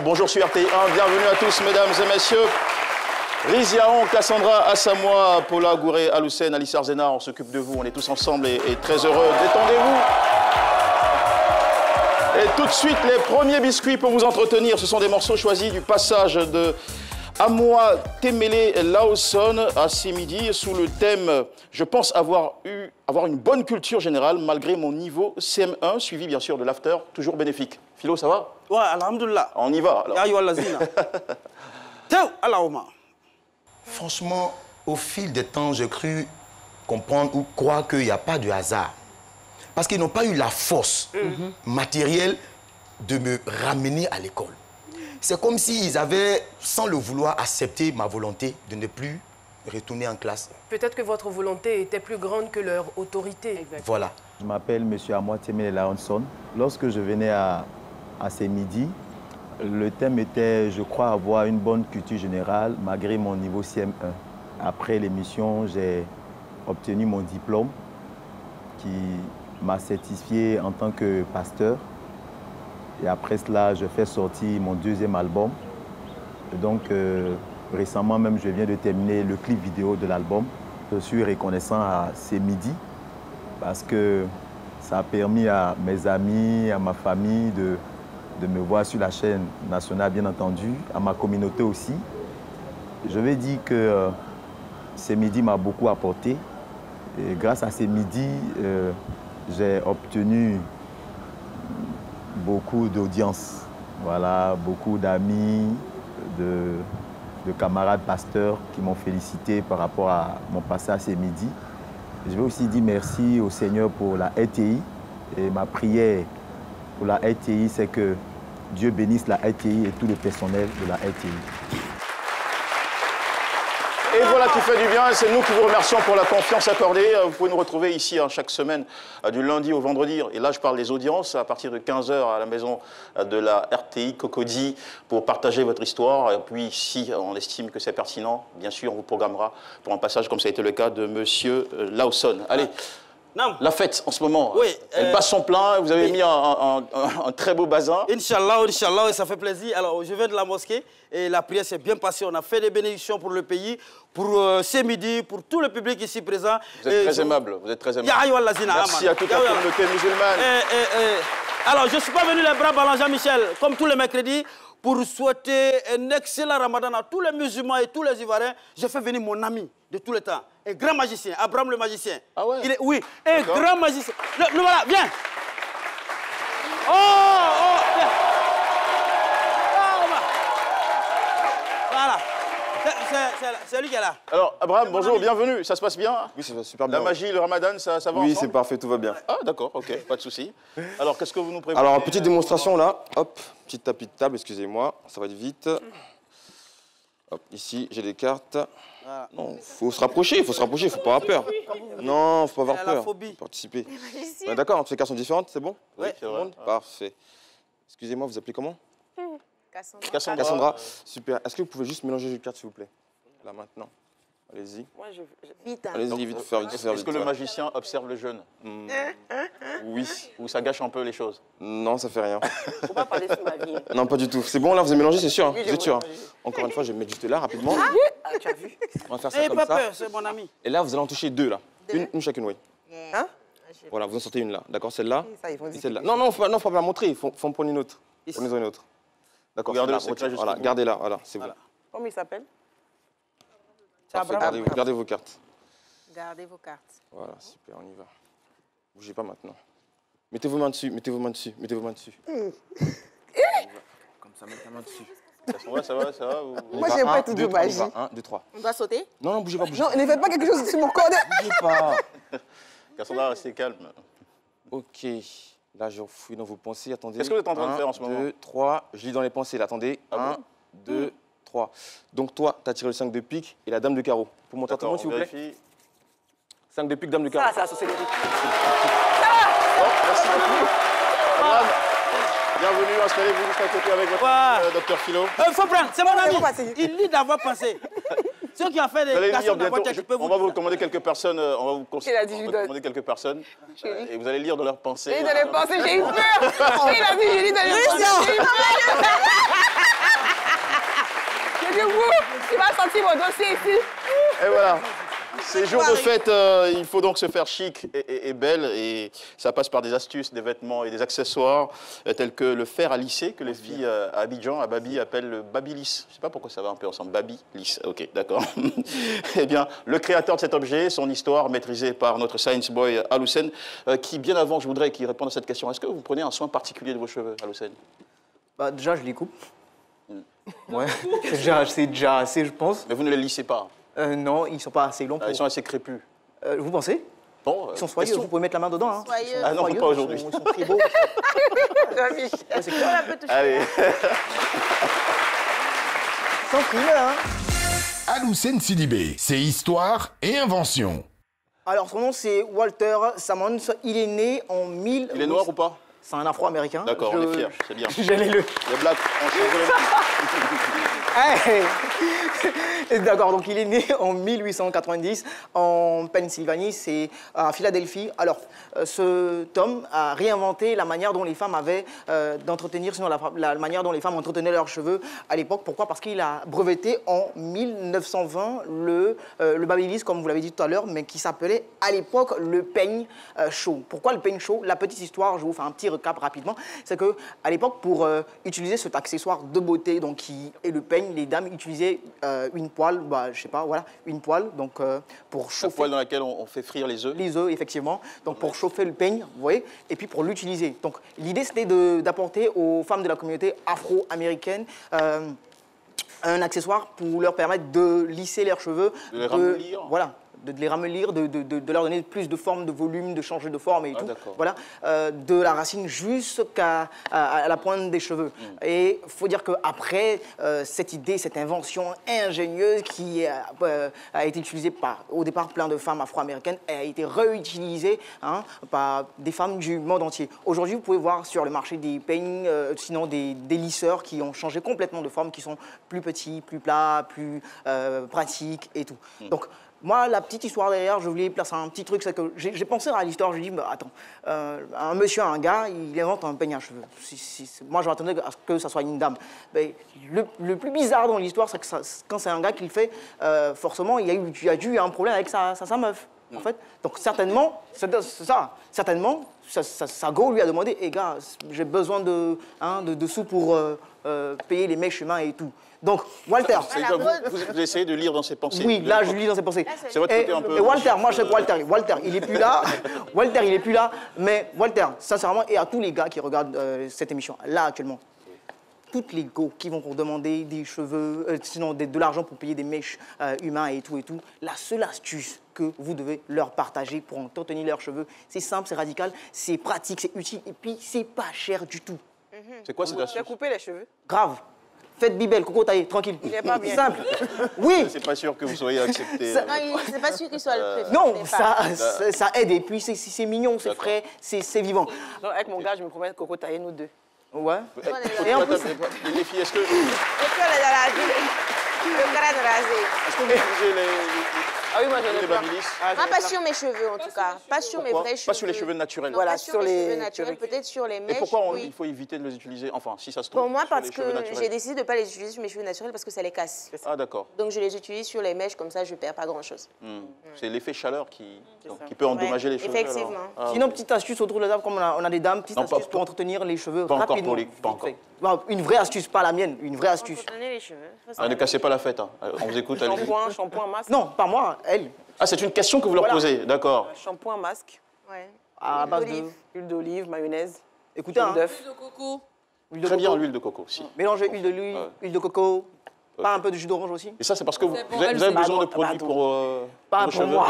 Bonjour sur RTI 1, bienvenue à tous mesdames et messieurs. Riz Yaron, Cassandra Assamoah, Paula Gouré, Aloussen, Alice Arzena, on s'occupe de vous, on est tous ensemble et très heureux. Détendez-vous. Et tout de suite, les premiers biscuits pour vous entretenir, ce sont des morceaux choisis du passage de Amoa Temele Laoson à ce midi sous le thème « Je pense avoir une bonne culture générale malgré mon niveau CM1 », suivi bien sûr de l'after, toujours bénéfique. Philo, ça va? Ouais, alhamdoulilah. On y va alors. Franchement, au fil des temps, j'ai cru comprendre ou croire qu'il n'y a pas de hasard. Parce qu'ils n'ont pas eu la force matérielle de me ramener à l'école. C'est comme s'ils avaient, sans le vouloir, accepté ma volonté de ne plus retourner en classe. Peut-être que votre volonté était plus grande que leur autorité. Exactement. Voilà. Je m'appelle M. Amoa Temele Laoson. Lorsque je venais à ces midis, le thème était « Je crois avoir une bonne culture générale malgré mon niveau CM1 ». Après l'émission, j'ai obtenu mon diplôme qui m'a certifié en tant que pasteur. Et après cela, je fais sortir mon deuxième album. Et donc, récemment même, je viens de terminer le clip vidéo de l'album. Je suis reconnaissant à ces midis parce que ça a permis à mes amis, à ma famille de me voir sur la chaîne nationale, bien entendu, à ma communauté aussi. Je vais dire que ces midis m'a beaucoup apporté. Et grâce à ces midis, j'ai obtenu beaucoup d'audience. Voilà, beaucoup d'amis, de camarades pasteurs qui m'ont félicité par rapport à mon passage à ces midis. Je vais aussi dire merci au Seigneur pour la RTI. Et ma prière pour la RTI, c'est que Dieu bénisse la RTI et tout le personnel de la RTI. Et voilà qui fait du bien, c'est nous qui vous remercions pour la confiance accordée. Vous pouvez nous retrouver ici chaque semaine, du lundi au vendredi. Et là, je parle des audiences, à partir de 15 h à la maison de la RTI Cocody pour partager votre histoire. Et puis, si on estime que c'est pertinent, bien sûr, on vous programmera pour un passage comme ça a été le cas de M. Laoson. Allez. La fête en ce moment, oui, elle passe son plein, vous avez mis un très beau bazar. Inch'Allah, Inch'Allah, et ça fait plaisir. Alors, je viens de la mosquée et la prière s'est bien passée. On a fait des bénédictions pour le pays, pour ces midis, pour tout le public ici présent. Vous êtes très aimable, vous êtes très aimable. Merci à toute la communauté musulmane. Alors, je ne suis pas venu les bras ballants, Jean-Michel, comme tous les mercredis, pour souhaiter un excellent ramadan à tous les musulmans et tous les Ivoiriens. J'ai fait venir mon ami de tous les temps, un grand magicien, Abraham le magicien. Ah ouais? Oui, un grand magicien. Le voilà, viens. Viens. Voilà. C'est lui qui est là. Alors, Abraham, bonjour, bienvenue. Ça se passe bien? Oui, ça va super bien. La magie, le ramadan, ça va Oui, ensemble? c'est parfait, tout va bien. Ah, d'accord, ok, pas de souci. Alors, qu'est-ce que vous nous préparez? Alors, petite démonstration là. Hop, petit tapis de table, excusez-moi, ça va être vite. Hop, ici, j'ai des cartes. Non, il faut se rapprocher, il faut pas avoir peur. Non, il ne faut pas avoir peur. Participer. D'accord, toutes les cartes sont différentes, c'est bon? Oui, c'est vrai. Parfait. Excusez-moi, vous appelez comment? Cassandra. Cassandra. Super. Est-ce que vous pouvez juste mélanger les cartes, s'il vous plaît? Là, maintenant. Allez-y. Vite. Allez-y, vite, faire vite. Est-ce que le magicien observe le jeune? Oui. Ou ça gâche un peu les choses? Non, ça fait rien. Faut pas parler sur ma vie. Non, pas du tout. C'est bon, là, vous avez mélangé, c'est sûr. Vous êtes sûr. Encore une fois, je vais me mettre juste là, rapidement. Tu as vu? On va faire ça comme pas ça. peur, c'est mon ami. Et là, vous allez en toucher deux, là. Une chacune, oui. Hein? Voilà, vous en sortez une, là. D'accord, celle-là Et et celle-là. Non, faut pas la montrer. Il faut en prendre une autre. Prenez-en une autre. D'accord, Regardez celle-là. le Voilà, gardez-la. Voilà, c'est bon. Comment il s'appelle? Gardez vos cartes. Gardez vos cartes. Voilà, super, on y va. Bougez pas maintenant. Mettez vos mains dessus, mettez vos mains dessus, mettez vos mains dessus. Comme ça, mettez la main dessus. Ça va Moi, j'aime pas tout de magie. 1, 2, 3. On doit sauter? Non, bougez pas, bougez Non, ne faites pas quelque chose sur mon corps. Bougez pas. Cassandra, restez calme. Ok. Là, je fouille dans vos pensées. Attendez. Qu'est-ce que vous êtes en train de faire en ce moment? 1, 2, 3. Je lis dans les pensées. Là, attendez. 1, 2, 3. Donc, toi, tu as tiré le 5 de pique et la dame de carreau. Pour montrer à tout le monde, s'il vous plaît. 5 de pique, dame de carreau. Ça, c'est la sorcellerie. Merci beaucoup. Bienvenue, installez-vous juste à côté avec votre docteur Philo. Faut prendre, c'est mon ami. Il lit d'avoir pensé. Ceux qui ont fait des questions d'avoir je peux vous. On va vous recommander quelques personnes. On va vous recommander quelques personnes. Et vous allez lire dans leurs pensées. J'ai eu dans les pensées, j'ai eu peur. Il a dit, j'ai lu dans les pensées. coup, tu vas sortir mon dossier ici. Et voilà. Ces jours de fête, il faut donc se faire chic et belle. Et ça passe par des astuces, des vêtements et des accessoires, tels que le fer à lisser, que les filles à Abidjan, à Babi, appellent le babyliss. Je ne sais pas pourquoi ça va un peu ensemble. Babyliss, ok, d'accord. Eh bien, le créateur de cet objet, son histoire, maîtrisée par notre science boy Aloussen, qui, bien avant, je voudrais qu'il réponde à cette question. Est-ce que vous prenez un soin particulier de vos cheveux, Aloussen? Bah, déjà, je les coupe. Ouais, c'est déjà assez, je pense. Mais vous ne les lissez pas? Non, ils sont pas assez longs. Ils sont assez crépus. Vous pensez? Bon, ils sont soyeux, vous pouvez mettre la main dedans. Hein. Soyeux. Ah non, Soyeux, pas aujourd'hui. Ils sont très beaux. Ouais, c'est clair. On peut toucher. Allez. Sans prime, hein. Aloussen Sidibé, c'est histoire et invention. Alors, son nom, c'est Walter Sammons. Il est né en 1000... Il est noir ou pas? C'est un afro-américain. D'accord, on est fiers, c'est bien. J'allais le... Les blacks, on change Hey. D'accord, donc il est né en 1890 en Pennsylvanie, c'est à Philadelphie. Alors, cet homme a réinventé la manière dont les femmes avaient d'entretenir, sinon la manière dont les femmes entretenaient leurs cheveux à l'époque. Pourquoi? Parce qu'il a breveté en 1920 le babyliss, comme vous l'avez dit tout à l'heure, mais qui s'appelait à l'époque le peigne chaud. Pourquoi le peigne chaud? La petite histoire, je vous fais un petit recap rapidement, c'est qu'à l'époque, pour utiliser cet accessoire de beauté, donc qui est le peigne, les dames utilisaient une poêle, bah, je sais pas, voilà, une poêle, donc pour chauffer... La poêle dans laquelle on fait frire les œufs. Les œufs, effectivement, donc pour chauffer le peigne, vous voyez, et puis pour l'utiliser. Donc l'idée, c'était d'apporter aux femmes de la communauté afro-américaine un accessoire pour leur permettre de lisser leurs cheveux. De les ramollir. Voilà. De les ramollir, de leur donner plus de forme, de volume, de changer de forme et tout. Voilà, de la racine jusqu'à la pointe des cheveux. Et il faut dire qu'après, cette idée, cette invention ingénieuse qui a été utilisée par, au départ, plein de femmes afro-américaines, a été réutilisée par des femmes du monde entier. Aujourd'hui, vous pouvez voir sur le marché des peignes, sinon des lisseurs qui ont changé complètement de forme, qui sont plus petits, plus plats, plus pratiques et tout. Donc, moi, la petite histoire derrière, je voulais placer un petit truc, c'est que j'ai pensé à l'histoire, je me dis, bah, attends, un monsieur, un gars, il invente un peigne à cheveux. Moi, je m'attendais à ce que ça soit une dame. Mais le plus bizarre dans l'histoire, c'est que quand c'est un gars qui le fait, forcément, il y a dû y avoir un problème avec sa meuf, en fait. Donc, certainement, certainement, sa go lui a demandé, hé gars, j'ai besoin de sous pour payer les mèches humains et tout. Donc, Walter... Vous essayez de lire dans ses pensées. Oui, là, je lis dans ses pensées. C'est votre côté un peu... Et Walter, moi, je sais que Walter, il n'est plus là. Walter, il n'est plus là. Mais Walter, sincèrement, et à tous les gars qui regardent cette émission, là, actuellement, toutes les go qui vont demander des cheveux, sinon de l'argent pour payer des mèches humains et tout, la seule astuce que vous devez leur partager pour entretenir leurs cheveux, c'est simple, c'est radical, c'est pratique, c'est utile, et puis c'est pas cher du tout. C'est quoi cette astuce? Tu as coupé les cheveux? Grave. Faites bibelle, coco taillé, tranquille. Il n'est pas bien. Simple. Oui. C'est pas sûr que vous soyez accepté. C'est pas sûr qu'il soit le préféré. Non, ça aide. Et puis c'est mignon, c'est frais, c'est vivant. Donc, avec mon gars, je me promets coco taillé, nous deux. Ouais. Et en plus, les filles, est-ce que... Et puis on est dans la ville. Le cara de raser. Est-ce que vous utilisez les... Ah oui, moi j'en ai plein. Pas sur mes cheveux en tout cas, pas sur mes vrais cheveux. Pas sur les cheveux naturels. Voilà, pas sur les cheveux naturels, peut-être sur les mèches. Et pourquoi oui. il faut éviter de les utiliser? Enfin, si ça se trouve. Pour moi, parce que j'ai décidé de ne pas les utiliser sur mes cheveux naturels parce que ça les casse. Ah d'accord. Donc je les utilise sur les mèches, comme ça je ne perds pas grand-chose. C'est l'effet chaleur qui peut endommager les cheveux. Effectivement. Sinon, petite astuce autour de la table, comme on a des dames, petite astuce pour entretenir les cheveux rapidement. Pas encore. Une vraie astuce, pas la mienne, une vraie astuce. Entretenir les cheveux. Ne cassez pas la fête. On vous écoute. Shampoing, masque. Non, pas moi, elle. Ah, c'est une question que vous leur posez, d'accord. Shampoing, masque. Ouais. À base Huile d'olive, mayonnaise. Écoutez, huile d'œuf. Huile de coco. Très bien, l'huile de coco, si. Mélangez huile de coco, pas un peu de jus d'orange aussi. Et ça, c'est parce que vous avez besoin de produits pour... Pas pour moi.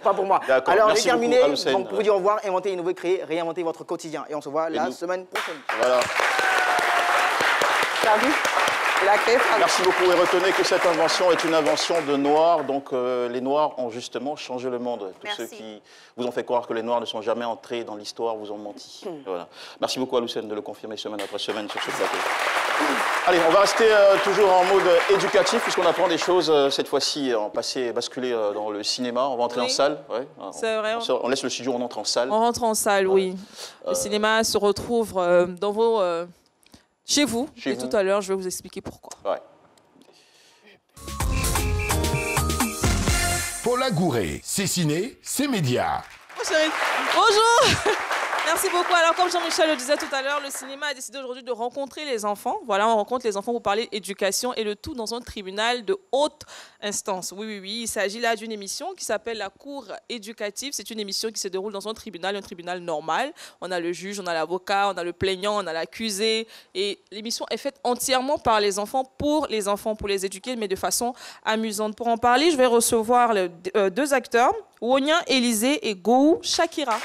Pas pour moi. Alors, j'ai terminé. Donc, pour vous dire au revoir, inventer, innover, créer, réinventer votre quotidien. Et on se voit la semaine prochaine. Voilà. Salut. Merci beaucoup et retenez que cette invention est une invention de Noirs. Donc les Noirs ont justement changé le monde. Tous ceux qui vous ont fait croire que les Noirs ne sont jamais entrés dans l'histoire vous ont menti. Voilà. Merci beaucoup à Aloussen de le confirmer semaine après semaine sur ce plateau. Allez, on va rester toujours en mode éducatif puisqu'on apprend des choses cette fois-ci en basculer dans le cinéma. On va entrer en salle. Ouais. C'est vrai. On laisse le studio, on entre en salle. On rentre en salle, oui. Le cinéma se retrouve dans vos... chez vous. Et tout à l'heure, je vais vous expliquer pourquoi. Ouais. Paula Gouré, c'est ciné, c'est média. Oh, chérie. Bonjour. Merci beaucoup. Alors, comme Jean-Michel le disait tout à l'heure, le cinéma a décidé aujourd'hui de rencontrer les enfants. Voilà, on rencontre les enfants pour parler éducation et le tout dans un tribunal de haute instance. Oui, oui, oui. Il s'agit là d'une émission qui s'appelle la Cour éducative. C'est une émission qui se déroule dans un tribunal normal. On a le juge, on a l'avocat, on a le plaignant, on a l'accusé. Et l'émission est faite entièrement par les enfants, pour les éduquer, mais de façon amusante. Pour en parler, je vais recevoir deux acteurs, Wonia Élisée et Gou Shakira.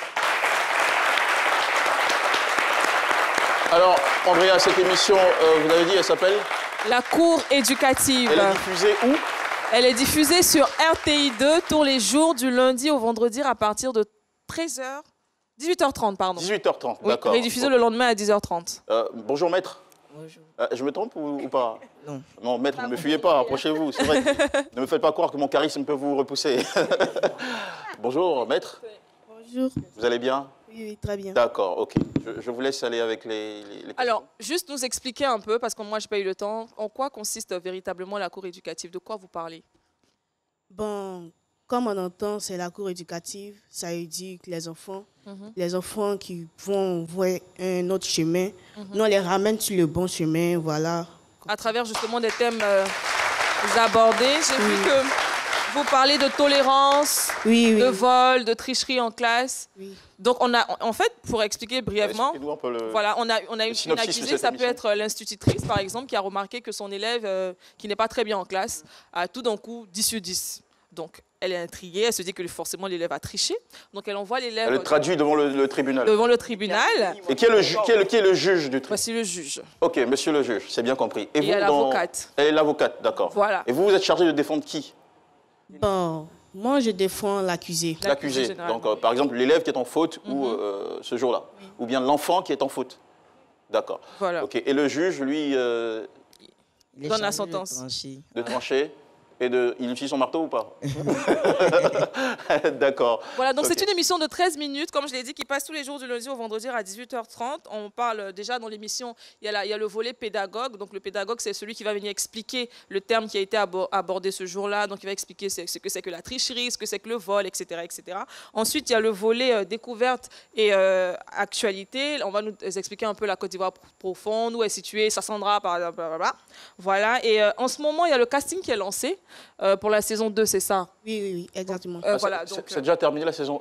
Alors, Andrea, cette émission, vous avez dit, elle s'appelle La Cour éducative. Elle est diffusée où? Elle est diffusée sur RTI2 tous les jours du lundi au vendredi à partir de 13h, 18h30, pardon. 18h30, oui, d'accord. Elle est diffusée le lendemain à 10h30. Bonjour, maître. Bonjour. Je me trompe ou pas? Non. Non, maître, ne me fuyez pas, approchez-vous, c'est vrai. Ne me faites pas croire que mon charisme peut vous repousser. Bonjour, maître. Bonjour. Vous allez bien? Oui, très bien. D'accord, ok. Je vous laisse aller avec les questions. Alors, juste nous expliquer un peu, parce que moi, je n'ai pas eu le temps, en quoi consiste véritablement la cour éducative? De quoi vous parlez? Bon, comme on entend, c'est la cour éducative. Ça éduque les enfants. Les enfants qui vont voir un autre chemin. Nous, on les ramène sur le bon chemin, voilà. À travers justement des thèmes abordés, j'ai vu que vous parlez de tolérance, de vol, de tricherie en classe. Oui. Donc, en fait, pour expliquer brièvement, voilà, on a une accusée, ça peut être l'institutrice, par exemple, qui a remarqué que son élève, qui n'est pas très bien en classe, a tout d'un coup 10 sur 10. Donc, elle est intriguée, elle se dit que forcément l'élève a triché. Donc, elle envoie l'élève... Elle le traduit devant le tribunal. Devant le tribunal. Et qui est le juge du tribunal? Voici le juge. Ok, monsieur le juge, c'est bien compris. Et il y a l'avocate. Elle est l'avocate, d'accord. Voilà. Et vous êtes chargé de défendre qui? Bon, moi, je défends l'accusé. L'accusé. Donc, par exemple, l'élève qui est en faute ou ce jour-là. Ou bien l'enfant qui est en faute. D'accord. Voilà. Ok. Et le juge, lui... il donne la sentence. De trancher. Et il utilise son marteau ou pas? D'accord. Voilà, donc c'est une émission de 13 minutes, comme je l'ai dit, qui passe tous les jours du lundi au vendredi à 18h30. On parle déjà dans l'émission, il y a le volet pédagogue. Donc le pédagogue, c'est celui qui va venir expliquer le terme qui a été abordé ce jour-là. Donc il va expliquer ce que c'est que la tricherie, ce que c'est que le vol, etc., etc. Ensuite, il y a le volet découverte et actualité. On va nous expliquer un peu la Côte d'Ivoire profonde, où est située Sassandra, par exemple. Voilà, et en ce moment, il y a le casting qui est lancé. Pour la saison 2, c'est ça? Oui, exactement. Voilà, c'est déjà terminé la saison?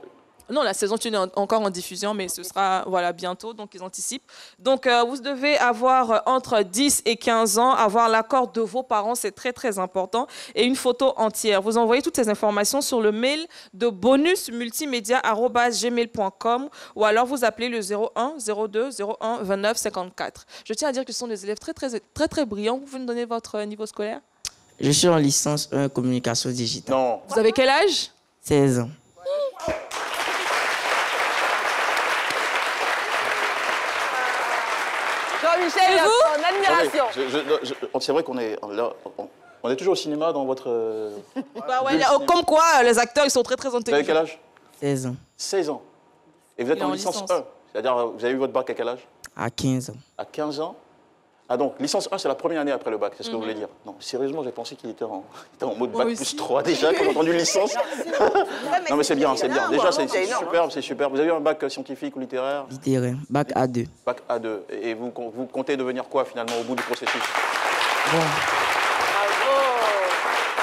Non, la saison 1 est encore en diffusion, mais ce sera bientôt, donc ils anticipent. Donc, vous devez avoir entre 10 et 15 ans, avoir l'accord de vos parents, c'est très, très important, et une photo entière. Vous envoyez toutes ces informations sur le mail de bonusmultimedia@gmail.com ou alors vous appelez le 01 02 01 29 54. Je tiens à dire que ce sont des élèves très, très, très, très brillants. Vous pouvez nous donner votre niveau scolaire? Je suis en licence 1 communication digitale. Non. Vous avez quel âge? 16 ans. Jean-Michel, en admiration. C'est vrai qu'on est là, on est toujours au cinéma dans votre... Comme quoi, les acteurs, ils sont très, très intelligents. Vous avez quel âge? 16 ans. 16 ans. Et vous êtes en licence 1. C'est-à-dire, vous avez eu votre bac à quel âge? À 15 ans. À 15 ans? Ah donc, licence 1, c'est la première année après le bac, c'est ce que vous voulez dire? Non, sérieusement, j'ai pensé qu'il était en mode bac plus 3 déjà, quand j'ai entendu licence. Non mais c'est bien, c'est bien. Déjà, c'est superbe, c'est super. Vous avez eu un bac scientifique ou littéraire? Littéraire, bac A2. Bac A2. Et vous comptez devenir quoi finalement au bout du processus? Bon.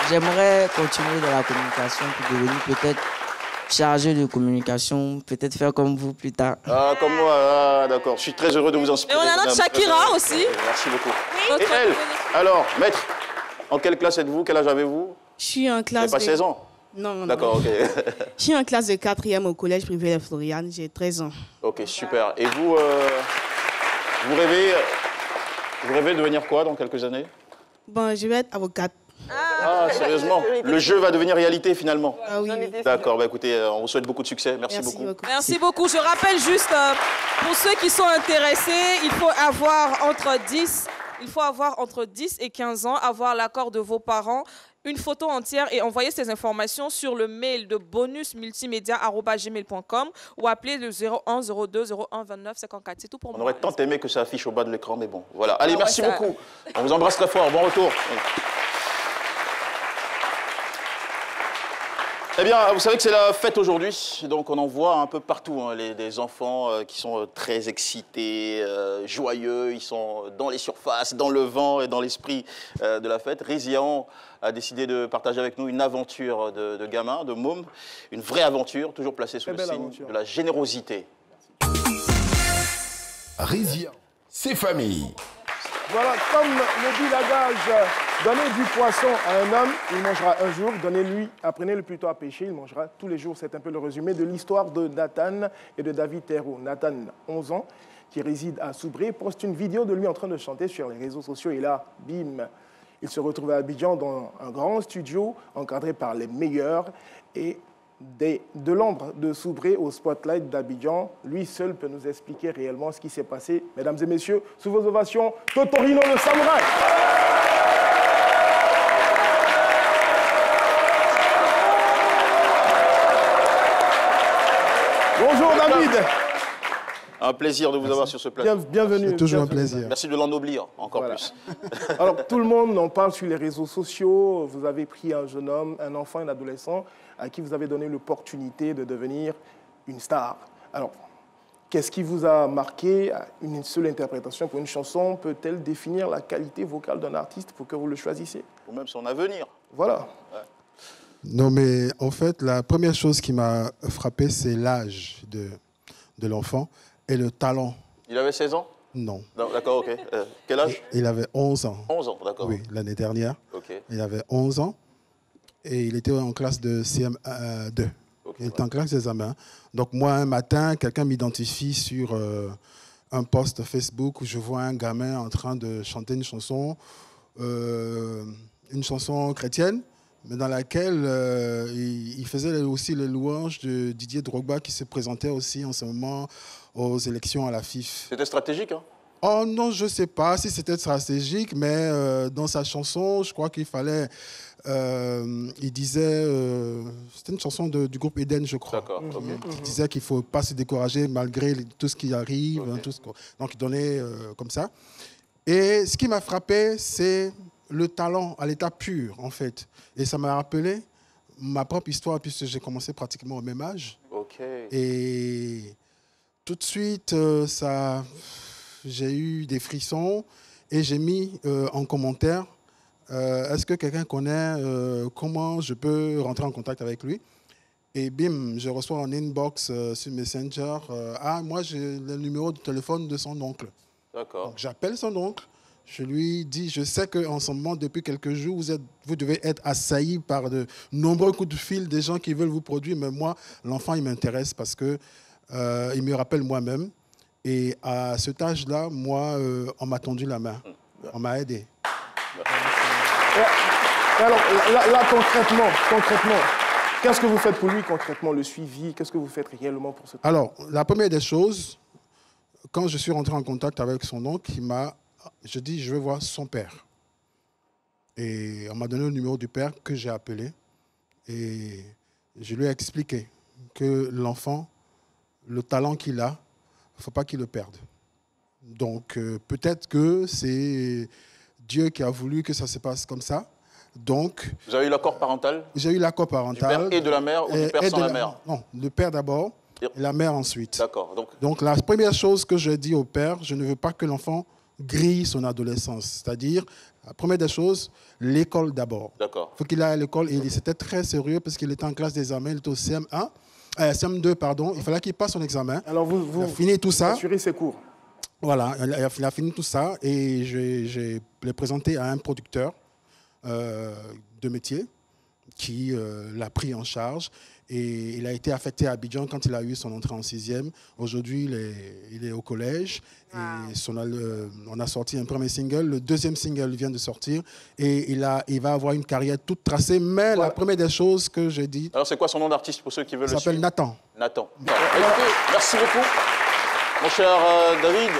J'aimerais continuer dans la communication pour devenir peut-être chargé de communication, peut-être faire comme vous plus tard. Ah, comme moi, ah, d'accord. Je suis très heureux de vous inspirer. Et on a notre Shakira aussi. Merci beaucoup. Et elle, alors, maître, en quelle classe êtes-vous? Quel âge avez-vous? Je suis en classe de... pas 16 ans? Non. D'accord, ok. Je suis en classe de 4e au collège privé de Floriane, j'ai 13 ans. Ok, super. Et vous, vous rêvez de devenir quoi dans quelques années? Bon, je vais être avocate. Ah, sérieusement? Le jeu va devenir réalité finalement? Ah oui. D'accord, bah écoutez, on vous souhaite beaucoup de succès. Merci beaucoup. Merci beaucoup. Je rappelle juste, pour ceux qui sont intéressés, il faut avoir entre 10 et 15 ans, avoir l'accord de vos parents, une photo entière et envoyer ces informations sur le mail de bonusmultimedia@gmail.com ou appeler le 01 02 01 29 54. C'est tout pour moi. On aurait tant aimé que ça affiche au bas de l'écran, mais bon, voilà. Allez, merci beaucoup. On vous embrasse très fort. Bon retour. Eh bien, vous savez que c'est la fête aujourd'hui, donc on en voit un peu partout, hein, des enfants qui sont très excités, joyeux, ils sont dans les surfaces, dans le vent et dans l'esprit de la fête. Rizian a décidé de partager avec nous une aventure de gamin, de môme, une vraie aventure, toujours placée sous le signe de la générosité. Rizian, c'est famille. Voilà, comme le dit l'adage, donnez du poisson à un homme, il mangera un jour, apprenez-le plutôt à pêcher, il mangera tous les jours. C'est un peu le résumé de l'histoire de Nathan et de David Terreau. Nathan, 11 ans, qui réside à Soubré, poste une vidéo de lui en train de chanter sur les réseaux sociaux et là, bim, il se retrouve à Abidjan dans un grand studio encadré par les meilleurs et de l'ombre de Soubré au spotlight d'Abidjan, lui seul peut nous expliquer réellement ce qui s'est passé. Mesdames et messieurs, sous vos ovations, Totorino le samouraï. Bonjour David. Un plaisir de vous avoir sur ce plateau. Bienvenue. C'est toujours un plaisir. Merci de l'ennoblir encore plus. Alors, tout le monde en parle sur les réseaux sociaux. Vous avez pris un jeune homme, un enfant, un adolescent, à qui vous avez donné l'opportunité de devenir une star. Alors, qu'est-ce qui vous a marqué? Une seule interprétation pour une chanson peut-elle définir la qualité vocale d'un artiste pour que vous le choisissiez? Ou même son avenir. Voilà. Ouais. Non, mais en fait, la première chose qui m'a frappé, c'est l'âge de l'enfant et le talent. Il avait 16 ans? Non. D'accord, ok. Quel âge? Il avait 11 ans. 11 ans, d'accord. Oui, l'année dernière. Ok. Il avait 11 ans et il était en classe de CM2. Il était en classe d'examen. Donc moi, un matin, quelqu'un m'identifie sur un post Facebook où je vois un gamin en train de chanter une chanson chrétienne, mais dans laquelle il faisait aussi les louanges de Didier Drogba qui se présentait aussi en ce moment aux élections à la FIF. C'était stratégique, hein? Oh non, je ne sais pas si c'était stratégique, mais dans sa chanson, je crois qu'il fallait... il disait... c'était une chanson du groupe Eden, je crois. D'accord, ok. Il disait qu'il ne faut pas se décourager malgré tout ce qui arrive. Okay. Donc il donnait comme ça. Et ce qui m'a frappé, c'est le talent à l'état pur, en fait. Et ça m'a rappelé ma propre histoire, puisque j'ai commencé pratiquement au même âge. Ok. Et tout de suite, j'ai eu des frissons et j'ai mis en commentaire est-ce que quelqu'un connaît comment je peux rentrer en contact avec lui? Et bim, je reçois en inbox sur Messenger moi j'ai le numéro de téléphone de son oncle. D'accord. J'appelle son oncle. Je lui dis, je sais qu'en ce moment, depuis quelques jours, vous devez être assailli par de nombreux coups de fil des gens qui veulent vous produire. Mais moi, l'enfant, il m'intéresse parce que il me rappelle moi-même. Et à cet âge-là, moi, on m'a tendu la main. On m'a aidé. Alors, là concrètement, qu'est-ce que vous faites pour lui concrètement, le suivi? Qu'est-ce que vous faites réellement pour ce temps? Alors, la première des choses, quand je suis rentré en contact avec son oncle, je dis, je veux voir son père. Et on m'a donné le numéro du père que j'ai appelé. Et je lui ai expliqué que l'enfant, le talent qu'il a, il ne faut pas qu'il le perde. Donc, peut-être que c'est Dieu qui a voulu que ça se passe comme ça. Donc, vous avez eu l'accord parental? J'ai eu l'accord parental. Du père et de la mère ou du père sans la mère? Non, le père d'abord et la mère ensuite. D'accord. Donc, la première chose que j'ai dit au père, je ne veux pas que l'enfant grille son adolescence. C'est-à-dire, la première des choses, l'école d'abord. D'accord. Il faut qu'il aille à l'école. Et c'était très sérieux parce qu'il était en classe d'examen, il était au CM2, pardon. Il fallait qu'il passe son examen. Alors, il a fini tout ça. Assurez ses cours. Voilà, il a fini tout ça et je l'ai présenté à un producteur de métier qui l'a pris en charge. Et il a été affecté à Abidjan quand il a eu son entrée en 6e. Aujourd'hui, il est au collège. Wow. Et on a sorti un premier single. Le deuxième single vient de sortir. Et il va avoir une carrière toute tracée. Mais la première des choses que j'ai dit... Alors, c'est quoi son nom d'artiste pour ceux qui veulent le suivre? Il s'appelle Nathan. Nathan. Écoutez, merci beaucoup, mon cher David.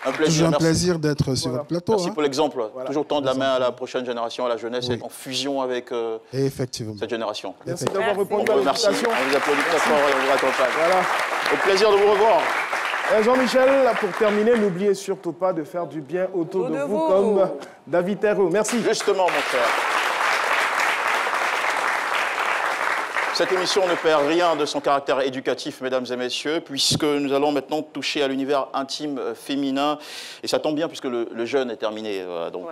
Un plaisir. Toujours un plaisir d'être sur votre plateau. Merci pour l'exemple. Toujours tendre la main à la prochaine génération, à la jeunesse, et être en fusion avec cette génération. Merci d'avoir répondu à l'invitation. l'invitation. On vous applaudit très fort et on vous accompagne. Voilà. Au plaisir de vous revoir. Jean-Michel, pour terminer, n'oubliez surtout pas de faire du bien autour de vous comme David Terreau. Merci. Justement, mon frère. Cette émission ne perd rien de son caractère éducatif, mesdames et messieurs, puisque nous allons maintenant toucher à l'univers intime féminin. Et ça tombe bien, puisque le jeûne est terminé. Donc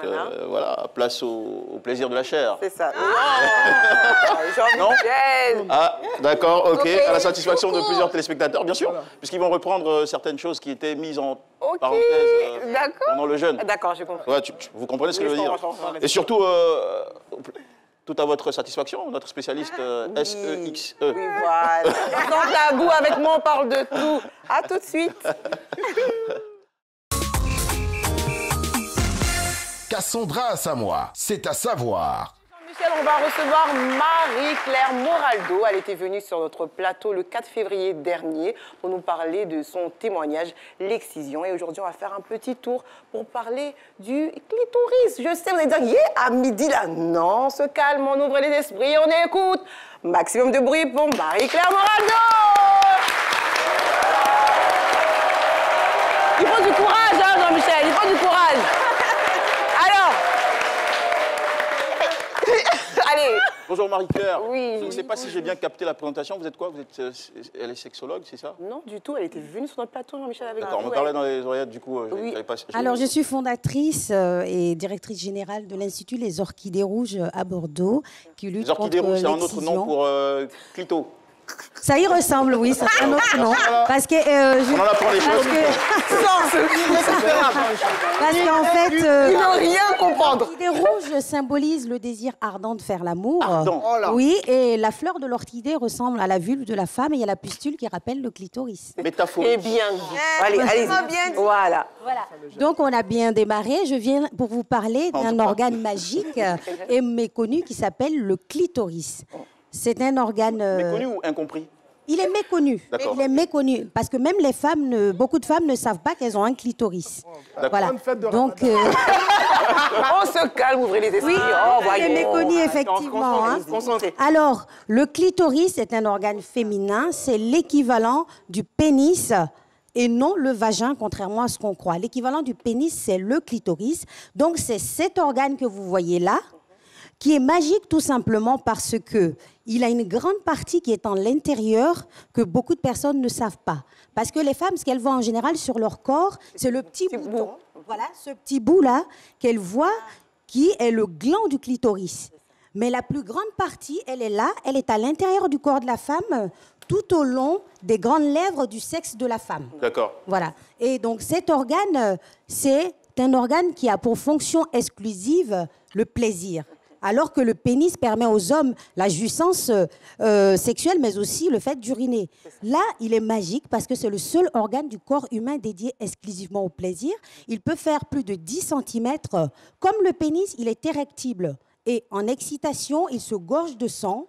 voilà, place au plaisir de la chair. C'est ça. Non? Ah, d'accord, ok. À la satisfaction de plusieurs téléspectateurs, bien sûr, puisqu'ils vont reprendre certaines choses qui étaient mises en parenthèse pendant le jeûne. D'accord, j'ai compris. Ouais, vous comprenez ce que je veux dire? Et surtout, tout à votre satisfaction, notre spécialiste SEXE. Oui, voilà. Sans tabou, avec moi, on parle de tout. À tout de suite. Cassandra Samoa, c'est à savoir. Michel, on va recevoir Marie-Claire Moraldo. Elle était venue sur notre plateau le 4 février dernier pour nous parler de son témoignage, l'excision. Et aujourd'hui, on va faire un petit tour pour parler du clitoris. Je sais, vous allez dire, à midi là. Non, on se calme, on ouvre les esprits, on écoute. Maximum de bruit pour Marie-Claire Moraldo. Il faut du courage, hein, Jean-Michel, il faut du courage. Alors, allez. Bonjour Marie-Claire. Oui. Je ne sais pas si j'ai bien capté la présentation. Vous êtes quoi? Elle est sexologue, c'est ça? Non, du tout. Elle était venue sur notre plateau, Jean-Michel, avec nous. D'accord, on me parlait dans les oreillettes, du coup. Oui. Alors, je suis fondatrice et directrice générale de l'Institut Les Orchidées Rouges à Bordeaux, qui lutte contre l'excision. Les Orchidées Rouges, c'est un autre nom pour clito. Ça y ressemble, oui, c'est un autre nom. Parce que on en apprend les choses. Parce qu'en fait, ils n'ont rien comprendre. L'orchidée rouge symbolise le désir ardent de faire l'amour. Ardent. Oui, et la fleur de l'orchidée ressemble à la vulve de la femme et il y a la pustule qui rappelle le clitoris. Métaphore. Et bien dit. Allez, allez-y. Voilà. Donc on a bien démarré. Je viens pour vous parler d'un organe magique et méconnu qui s'appelle le clitoris. C'est un organe... Méconnu ou incompris? Il est méconnu. Il est méconnu. Parce que même les femmes, beaucoup de femmes ne savent pas qu'elles ont un clitoris. Voilà. Donc... on se calme, ouvrez les esprits. Oui, il est méconnu, effectivement. Hein. Alors, le clitoris est un organe féminin. C'est l'équivalent du pénis et non le vagin, contrairement à ce qu'on croit. L'équivalent du pénis, c'est le clitoris. Donc, c'est cet organe que vous voyez là, qui est magique tout simplement parce qu'il a une grande partie qui est en l'intérieur que beaucoup de personnes ne savent pas. Parce que les femmes, ce qu'elles voient en général sur leur corps, c'est le petit bouton. Voilà, ce petit bout-là qu'elles voient qui est le gland du clitoris. Mais la plus grande partie, elle est là, elle est à l'intérieur du corps de la femme, tout au long des grandes lèvres du sexe de la femme. D'accord. Voilà. Et donc cet organe, c'est un organe qui a pour fonction exclusive le plaisir. Alors que le pénis permet aux hommes la jouissance sexuelle, mais aussi le fait d'uriner. Là, il est magique parce que c'est le seul organe du corps humain dédié exclusivement au plaisir. Il peut faire plus de 10 cm. Comme le pénis, il est érectible. Et en excitation, il se gorge de sang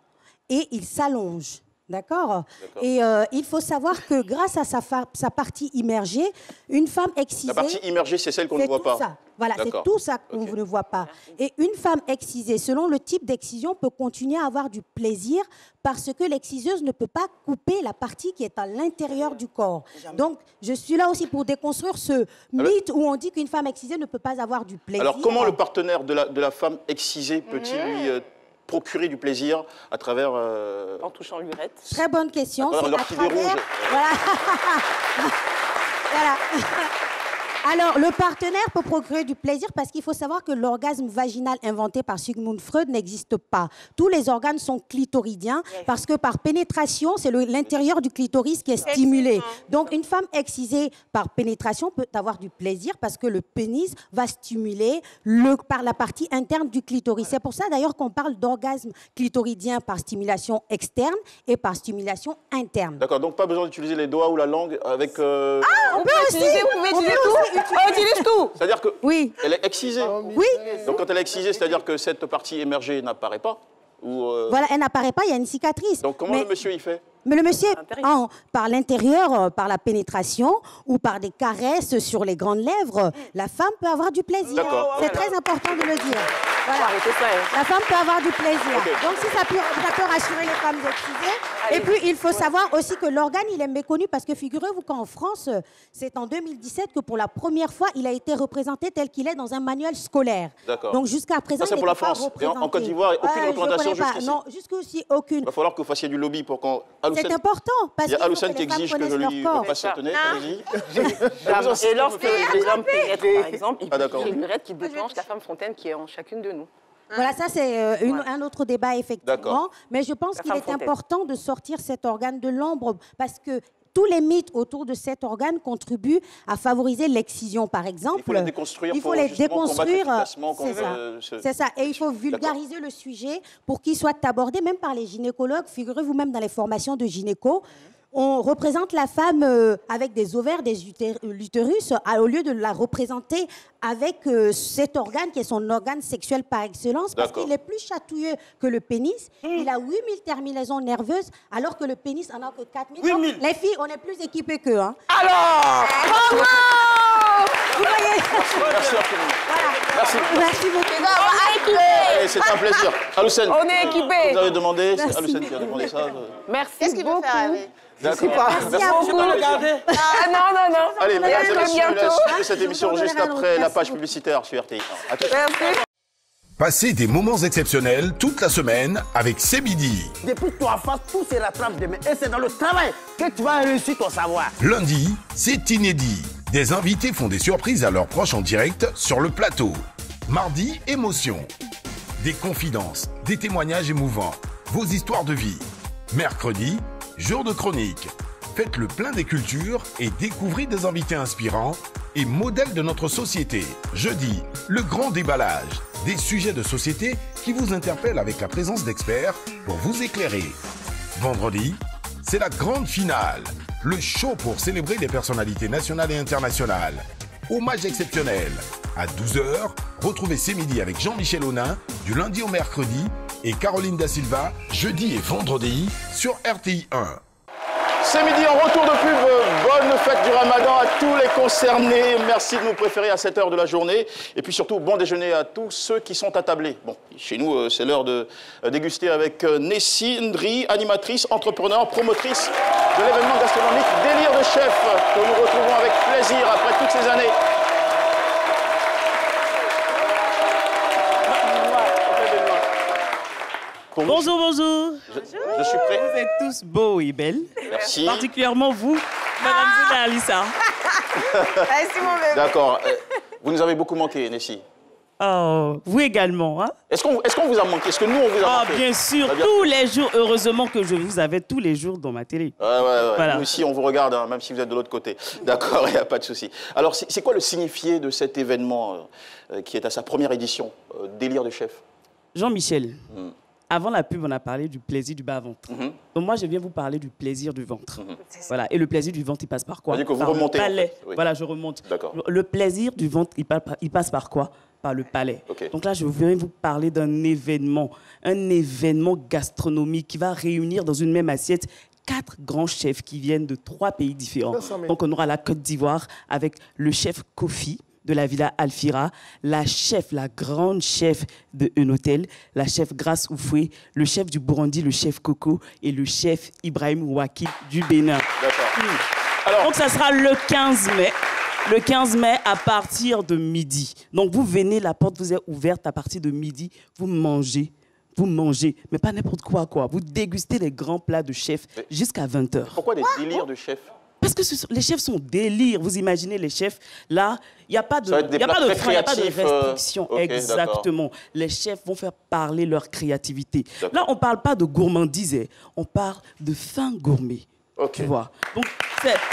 et il s'allonge. D'accord. Et il faut savoir que grâce à sa partie immergée, une femme excisée... La partie immergée, c'est celle qu'on ne voit pas. Ça. Voilà, c'est tout ça qu'on ne voit pas. Et une femme excisée, selon le type d'excision, peut continuer à avoir du plaisir parce que l'exciseuse ne peut pas couper la partie qui est à l'intérieur du corps. Donc, je suis là aussi pour déconstruire ce mythe où on dit qu'une femme excisée ne peut pas avoir du plaisir. Alors, comment le partenaire de la femme excisée peut-il lui procurer du plaisir à travers... En touchant l'urètre. Très bonne question. C'est l'orchidée rouge. Voilà. Voilà. Alors, le partenaire peut procurer du plaisir parce qu'il faut savoir que l'orgasme vaginal inventé par Sigmund Freud n'existe pas. Tous les organes sont clitoridiens parce que par pénétration, c'est l'intérieur du clitoris qui est stimulé. Donc, une femme excisée par pénétration peut avoir du plaisir parce que le pénis va stimuler par la partie interne du clitoris. C'est pour ça d'ailleurs qu'on parle d'orgasme clitoridien par stimulation externe et par stimulation interne. D'accord, donc pas besoin d'utiliser les doigts ou la langue avec... Ah, on peut utiliser, vous pouvez utiliser tout. On utilise tout. C'est-à-dire que oui. Elle est excisée. Oui. Donc quand elle est excisée, c'est-à-dire que cette partie émergée n'apparaît pas ou Voilà, elle n'apparaît pas, il y a une cicatrice. Donc comment le monsieur y fait? Mais le monsieur, par l'intérieur, par la pénétration ou par des caresses sur les grandes lèvres, la femme peut avoir du plaisir. C'est très important de le dire. Voilà. La femme peut avoir du plaisir. Donc si ça peut rassurer les femmes excisées. Et puis il faut savoir aussi que l'organe, il est méconnu parce que figurez-vous qu'en France, c'est en 2017 que pour la première fois, il a été représenté tel qu'il est dans un manuel scolaire. Donc jusqu'à présent, ça c'est pour la France. Et en Côte d'Ivoire, aucune représentation jusqu'ici. Non, jusqu'ici, aucune. Il va falloir que vous fassiez du lobby pour qu'on... C'est important. Il y a Aloussène qui exige que je lui passe cette tenue. Allez-y. Et lorsque les hommes pénètrent, par exemple, il y a une règle qui déclenche la femme fontaine qui est en chacune de nous. Voilà, ça c'est un autre débat, effectivement. Mais je pense qu'il est important de sortir cet organe de l'ombre parce que tous les mythes autour de cet organe contribuent à favoriser l'excision, par exemple. Il faut les déconstruire. Il faut les déconstruire. C'est ça. Et il faut vulgariser le sujet pour qu'il soit abordé, même par les gynécologues. Figurez-vous, même dans les formations de gynéco, on représente la femme avec des ovaires, des l'utérus, au lieu de la représenter avec cet organe qui est son organe sexuel par excellence, parce qu'il est plus chatouilleux que le pénis. Il a 8000 terminaisons nerveuses, alors que le pénis en a que 4000. Les filles, on est plus équipées qu'eux. Hein. Alors vous voyez. Merci infiniment. Merci. Merci beaucoup. C'est un plaisir. Aloussène, on est équipés. Vous avez demandé, c'est Aloussène qui a demandé ça. Merci. Qu'est-ce qu'il veut faire avec? D'accord. Merci à vous. Non. Allez, mesdames et messieurs, la suite de cette émission juste après la page publicitaire sur RTI. À tout de suite. Passez des moments exceptionnels toute la semaine avec C'est Midi. Depuis toi face, tout se rattrape demain. Et c'est dans le travail que tu vas réussir ton savoir. Lundi, c'est inédit. Des invités font des surprises à leurs proches en direct sur le plateau. Mardi, émotion. Des confidences, des témoignages émouvants, vos histoires de vie. Mercredi, jour de chronique. Faites le plein des cultures et découvrez des invités inspirants et modèles de notre société. Jeudi, le grand déballage. Des sujets de société qui vous interpellent avec la présence d'experts pour vous éclairer. Vendredi, c'est la grande finale. Le show pour célébrer les personnalités nationales et internationales. Hommage exceptionnel. À 12h, retrouvez C'est Midi avec Jean-Michel Aunin du lundi au mercredi et Caroline Da Silva jeudi et vendredi sur RTI 1. C'est midi en retour de pub. Bonne fête du Ramadan à tous les concernés. Merci de nous préférer à cette heure de la journée. Et puis surtout, bon déjeuner à tous ceux qui sont attablés. Bon, chez nous, c'est l'heure de déguster avec Nessie Ndri, animatrice, entrepreneur, promotrice de l'événement gastronomique Délire de Chef, que nous retrouvons avec plaisir après toutes ces années. Bonjour, bonjour. Je suis prêt. Vous êtes tous beaux et belles. Merci. Particulièrement vous, Madame Zéna Alissa. Merci, mon bébé. D'accord. Vous nous avez beaucoup manqué, Nessie. Oh, vous également, hein? Est-ce qu'on vous a manqué? Est-ce que nous, on vous a manqué? Ah, bien sûr, tous les jours. Heureusement que je vous avais tous les jours dans ma télé. Ouais. Voilà. Nous aussi, on vous regarde, hein, même si vous êtes de l'autre côté. D'accord, il n'y a pas de souci. Alors, c'est quoi le signifié de cet événement qui est à sa première édition, Délire de Chef? Jean-Michel. Avant la pub, on a parlé du plaisir du bas-ventre. Donc moi, je viens vous parler du plaisir du ventre. Voilà. Et le plaisir du ventre, il passe par quoi? C'est-à-dire que vous par remontez. Le palais. En fait. Oui. Voilà, je remonte. D'accord. Le plaisir du ventre, il passe par quoi? Par le palais. Okay. Donc là, je viens vous parler d'un événement gastronomique qui va réunir dans une même assiette 4 grands chefs qui viennent de 3 pays différents. Donc on aura la Côte d'Ivoire avec le chef Kofi de la Villa Alfira, la grande chef de Eunotel, la chef Grace Oufoué, le chef du Burundi, le chef Coco et le chef Ibrahim Ouaki du Bénin. D'accord. Alors... Donc ça sera le 15 mai. Le 15 mai à partir de midi. Donc vous venez, la porte vous est ouverte à partir de midi, vous mangez, mais pas n'importe quoi. Vous dégustez les grands plats de chefs jusqu'à 20h. Pourquoi des délires de chefs? Parce que les chefs sont délires. Vous imaginez les chefs, là, il n'y a pas de frein, il n'y a pas de restriction. Okay, exactement. Les chefs vont faire parler leur créativité. Là, on ne parle pas de gourmandise, on parle de fin gourmet. Okay. Tu vois. Donc,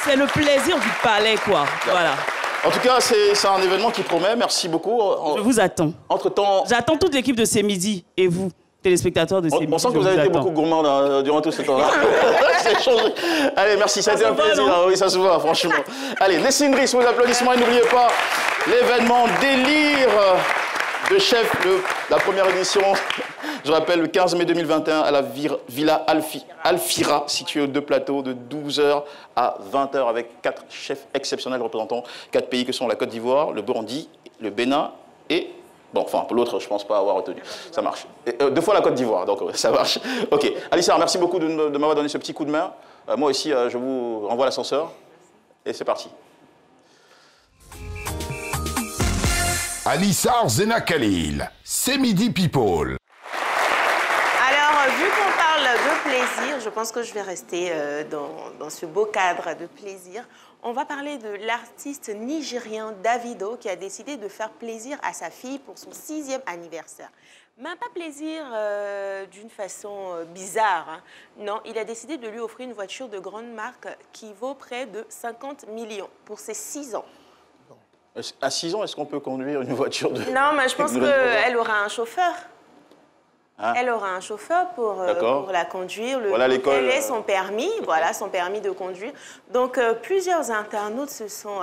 c'est le plaisir du palais, quoi. Voilà. En tout cas, c'est un événement qui promet. Merci beaucoup. Je vous attends. Entre-temps... J'attends toute l'équipe de C'est Midi et vous, téléspectateurs de C'est Midi. On sent que vous avez été beaucoup gourmand durant tout ce temps-là. Allez, merci. Ça a été un plaisir. Oui, ça se voit, franchement. Allez, Nessie Ndri, sous vos applaudissements. Et n'oubliez pas l'événement Délire de Chef, la première édition. Je rappelle, le 15 mai 2021, à la Villa Alfira, située aux 2 plateaux, de 12h à 20h, avec 4 chefs exceptionnels représentant 4 pays que sont la Côte d'Ivoire, le Burundi, le Bénin et... Bon, enfin, pour l'autre, je ne pense pas avoir retenu. Ça marche. Et, 2 fois la Côte d'Ivoire, donc ça marche. OK. Alissa, merci beaucoup de m'avoir donné ce petit coup de main. Moi aussi, je vous renvoie l'ascenseur. Et c'est parti. Anissar Zena Khalil, c'est Midi People. Alors, vu qu'on parle de plaisir, je pense que je vais rester dans ce beau cadre de plaisir. On va parler de l'artiste nigérien Davido qui a décidé de faire plaisir à sa fille pour son 6e anniversaire. Mais pas plaisir d'une façon bizarre. Hein. Non, il a décidé de lui offrir une voiture de grande marque qui vaut près de 50 millions pour ses 6 ans. À 6 ans, est-ce qu'on peut conduire une voiture de... Non, mais je pense qu'elle aura un chauffeur. Ah. Elle aura un chauffeur pour la conduire. Voilà l'école. Elle ait son permis, voilà, son permis de conduire. Donc, plusieurs internautes se sont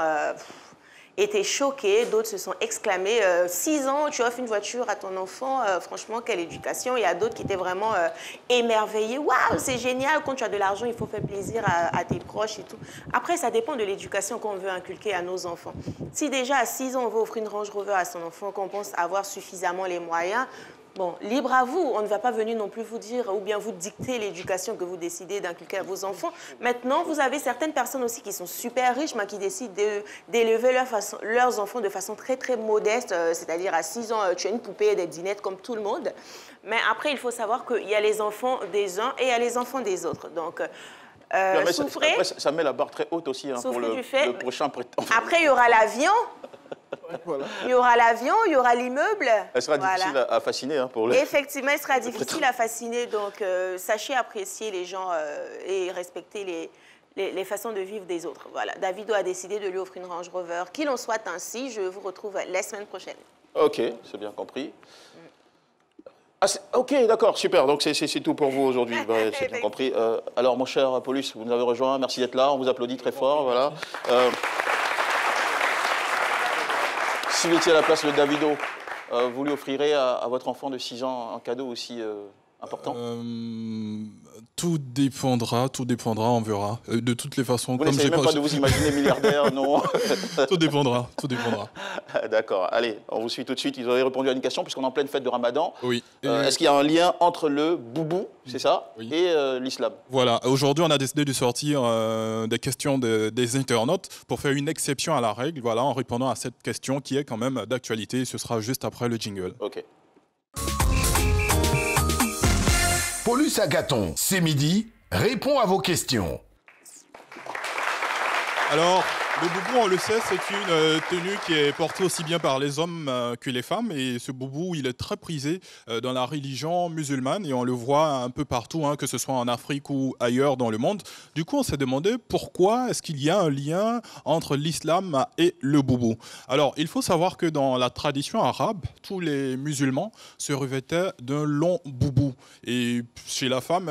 été choqués, d'autres se sont exclamés 6 ans, tu offres une voiture à ton enfant, franchement, quelle éducation. Il y a d'autres qui étaient vraiment émerveillés. Waouh, c'est génial, quand tu as de l'argent, il faut faire plaisir à tes proches et tout. Après, ça dépend de l'éducation qu'on veut inculquer à nos enfants. Si déjà à 6 ans, on veut offrir une Range Rover à son enfant, qu'on pense avoir suffisamment les moyens, bon, libre à vous. On ne va pas venir non plus vous dire ou bien vous dicter l'éducation que vous décidez d'inculquer à vos enfants. Maintenant, vous avez certaines personnes aussi qui sont super riches, mais qui décident d'élever leurs enfants de façon très, très modeste. C'est-à-dire à 6 ans, tu as une poupée et des dinettes comme tout le monde. Mais après, il faut savoir qu'il y a les enfants des uns et il y a les enfants des autres. Donc, souffrez. Après, ça met la barre très haute aussi hein, pour le prochain prétendant. Après, il y aura l'avion. Voilà. Il y aura l'avion, il y aura l'immeuble. Elle sera difficile à fasciner hein, pour le... Effectivement, elle sera difficile à fasciner. Donc, sachez apprécier les gens et respecter les façons de vivre des autres. Voilà. Davido a décidé de lui offrir une Range Rover. Qu'il en soit ainsi. Je vous retrouve la semaine prochaine. OK, c'est bien compris. Ah, OK, d'accord, super. Donc, c'est tout pour vous aujourd'hui. C'est bien compris. Alors, mon cher Paulus, vous nous avez rejoint. Merci d'être là. On vous applaudit très fort. Voilà. Si vous étiez à la place de Davido, vous lui offrirez à votre enfant de 6 ans un cadeau aussi important? Tout dépendra, on verra. De toutes les façons, vous n'essayez même pas de vous imaginer milliardaire, non? Tout dépendra. D'accord, allez, on vous suit tout de suite. Ils avaient répondu à une question, puisqu'on est en pleine fête de Ramadan. Oui. Est-ce qu'il y a un lien entre le boubou, c'est ça, et l'islam? Voilà, aujourd'hui on a décidé de sortir des questions des internautes pour faire une exception à la règle, voilà, en répondant à cette question qui est quand même d'actualité. Ce sera juste après le jingle. OK. Paulus Agathon, c'est midi, répond à vos questions. Alors, le boubou, on le sait, c'est une tenue qui est portée aussi bien par les hommes que les femmes. Et ce boubou, il est très prisé dans la religion musulmane. Et on le voit un peu partout, hein, que ce soit en Afrique ou ailleurs dans le monde. Du coup, on s'est demandé pourquoi est-ce qu'il y a un lien entre l'islam et le boubou. Alors, il faut savoir que dans la tradition arabe, tous les musulmans se revêtaient d'un long boubou. Et chez la femme,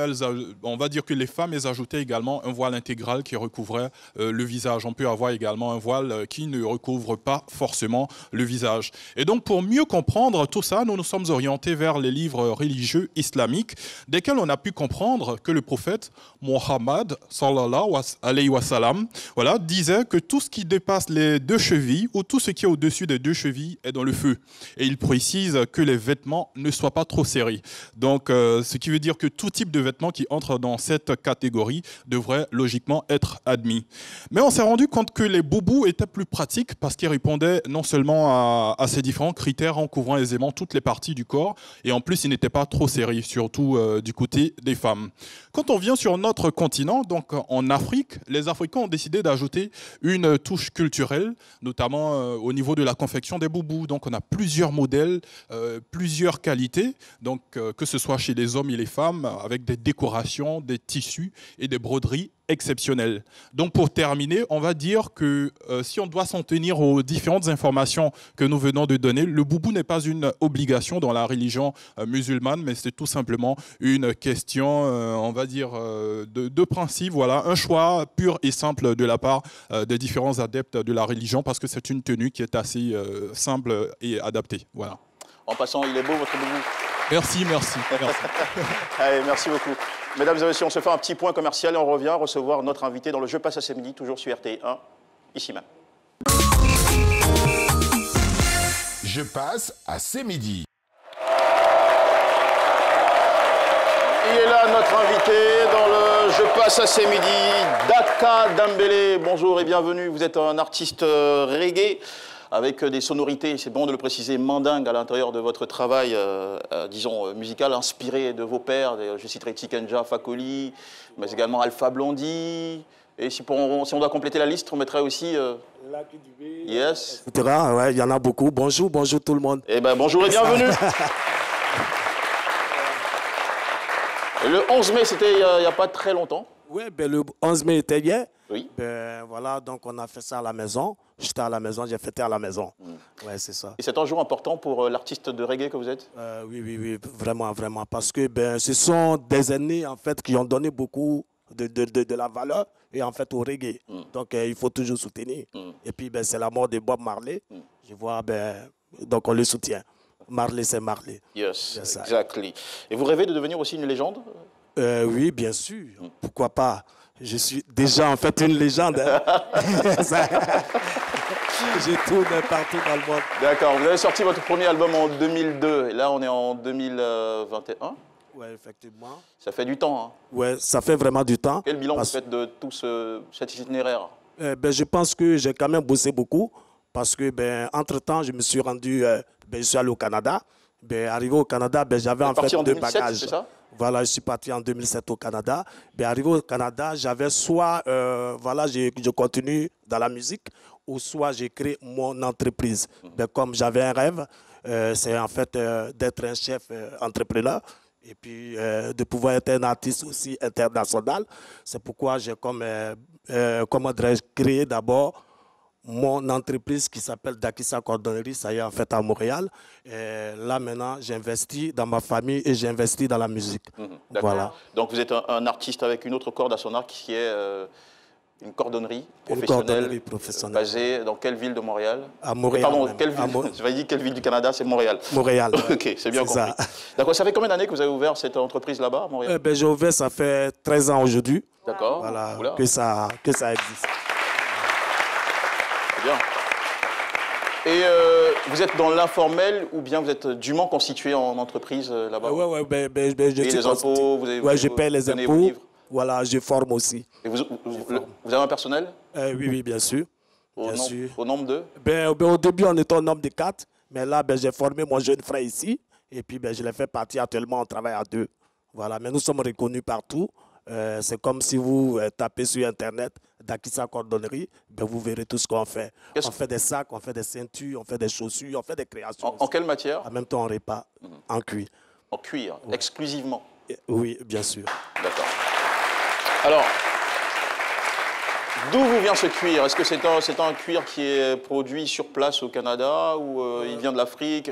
on va dire que les femmes, elles ajoutaient également un voile intégral qui recouvrait le visage. On peut avoir également un voile qui ne recouvre pas forcément le visage. Et donc, pour mieux comprendre tout ça, nous nous sommes orientés vers les livres religieux islamiques, desquels on a pu comprendre que le prophète Mohammed, sallallahu alayhi wa sallam, voilà, disait que tout ce qui dépasse les 2 chevilles ou tout ce qui est au-dessus des 2 chevilles est dans le feu. Et il précise que les vêtements ne soient pas trop serrés. Donc, ce qui veut dire que tout type de vêtements qui entre dans cette catégorie devrait logiquement être admis. Mais on s'est rendu compte que les boubous étaient plus pratiques parce qu'ils répondaient non seulement à ces différents critères en couvrant aisément toutes les parties du corps, et en plus ils n'étaient pas trop serrés, surtout du côté des femmes. Quand on vient sur notre continent, donc en Afrique, les Africains ont décidé d'ajouter une touche culturelle, notamment au niveau de la confection des boubous. Donc on a plusieurs modèles, plusieurs qualités, donc que ce soit chez les hommes et les femmes, avec des décorations, des tissus et des broderies exceptionnelles. Donc pour terminer, on va dire que si on doit s'en tenir aux différentes informations que nous venons de donner, le boubou n'est pas une obligation dans la religion musulmane, mais c'est tout simplement une question, on va dire, de principe, voilà, un choix pur et simple de la part des différents adeptes de la religion, parce que c'est une tenue qui est assez simple et adaptée. Voilà. En passant, il est beau votre boubou. Merci. Allez, merci beaucoup. Mesdames et messieurs, on se fait un petit point commercial et on revient recevoir notre invité dans le Je passe à ces midi, toujours sur RTI 1, ici même. Je passe à ces midi. Il est là, notre invité, dans le Je passe à ces midi, Daka Dembélé. Bonjour et bienvenue. Vous êtes un artiste reggae avec des sonorités, c'est bon de le préciser, mandingues à l'intérieur de votre travail, disons, musical, inspiré de vos pairs. Je citerai Tikenja, Fakoli, mais également Alpha Blondy. Et si on doit compléter la liste, on mettrait aussi... Yes. Ouais, il y en a beaucoup. Bonjour tout le monde. Eh ben, bonjour et bienvenue. Le 11 mai, c'était il n'y a pas très longtemps. Oui, ben, le 11 mai était hier. Oui. Ben, voilà, donc on a fait ça à la maison. J'étais à la maison, j'ai fêté à la maison. Ouais, c'est ça. Et c'est un jour important pour l'artiste de reggae que vous êtes? Oui, vraiment. Parce que ben, ce sont des années en fait, qui ont donné beaucoup de la valeur et en fait au reggae. Donc il faut toujours soutenir. Et puis ben, c'est la mort de Bob Marley. Je vois, ben, donc on le soutient. Marley, c'est Marley. Yes, exactly. Et vous rêvez de devenir aussi une légende? Oui, bien sûr. Pourquoi pas? Je suis déjà en fait une légende. Hein. Je tourne partout dans le monde. D'accord. Vous avez sorti votre premier album en 2002. Et là, on est en 2021. Oui, effectivement. Ça fait du temps. Hein. Oui, ça fait vraiment du temps. Quel bilan vous faites de tout cet itinéraire? Ben, je pense que j'ai quand même bossé beaucoup. Parce que, ben, entre-temps, je me suis rendu, je suis allé au Canada. Ben, arrivé au Canada, ben, j'avais en fait 2 bagages. C'est ça? Voilà, je suis parti en 2007 au Canada. Ben, arrivé au Canada, j'avais soit, voilà, je continue dans la musique, ou soit j'ai créé mon entreprise. Ben, comme j'avais un rêve, c'est en fait d'être un chef entrepreneur. Et puis de pouvoir être un artiste aussi international. C'est pourquoi j'ai créé d'abord mon entreprise qui s'appelle Dakissa Cordonnerie, ça y est en fait à Montréal. Et là maintenant, j'investis dans ma famille et j'investis dans la musique. Voilà. Donc vous êtes un artiste avec une autre corde à son arc qui est une cordonnerie professionnelle. Basée dans quelle ville de Montréal? À Montréal. Pardon, quelle ville? Je vais dire quelle ville du Canada, c'est Montréal. Montréal. Ok, c'est bien compris. D'accord, ça fait combien d'années que vous avez ouvert cette entreprise là-bas à Montréal? Ben, j'ai ouvert, ça fait 13 ans aujourd'hui. D'accord. Voilà, que ça existe. Bien. Et vous êtes dans l'informel ou bien vous êtes dûment constitué en entreprise là-bas? Oui, je paye les impôts, je paye les impôts. Voilà, je forme aussi. Et vous avez un personnel? Oui, bien sûr. Au nombre de? Au début, on était au nombre de 4. Mais là, j'ai formé mon jeune frère ici. Et puis, je l'ai fait partir actuellement. On travaille à 2. Voilà, mais nous sommes reconnus partout. C'est comme si vous tapez sur Internet Dakissa Cordonnerie, vous verrez tout ce qu'on fait. On fait des sacs, on fait des ceintures, on fait des chaussures, on fait des créations. En quelle matière? En même temps, on répare en cuir. En cuir, exclusivement? Oui, bien sûr. D'accord. Alors, d'où vous vient ce cuir? Est-ce que c'est un cuir qui est produit sur place au Canada ou il vient de l'Afrique?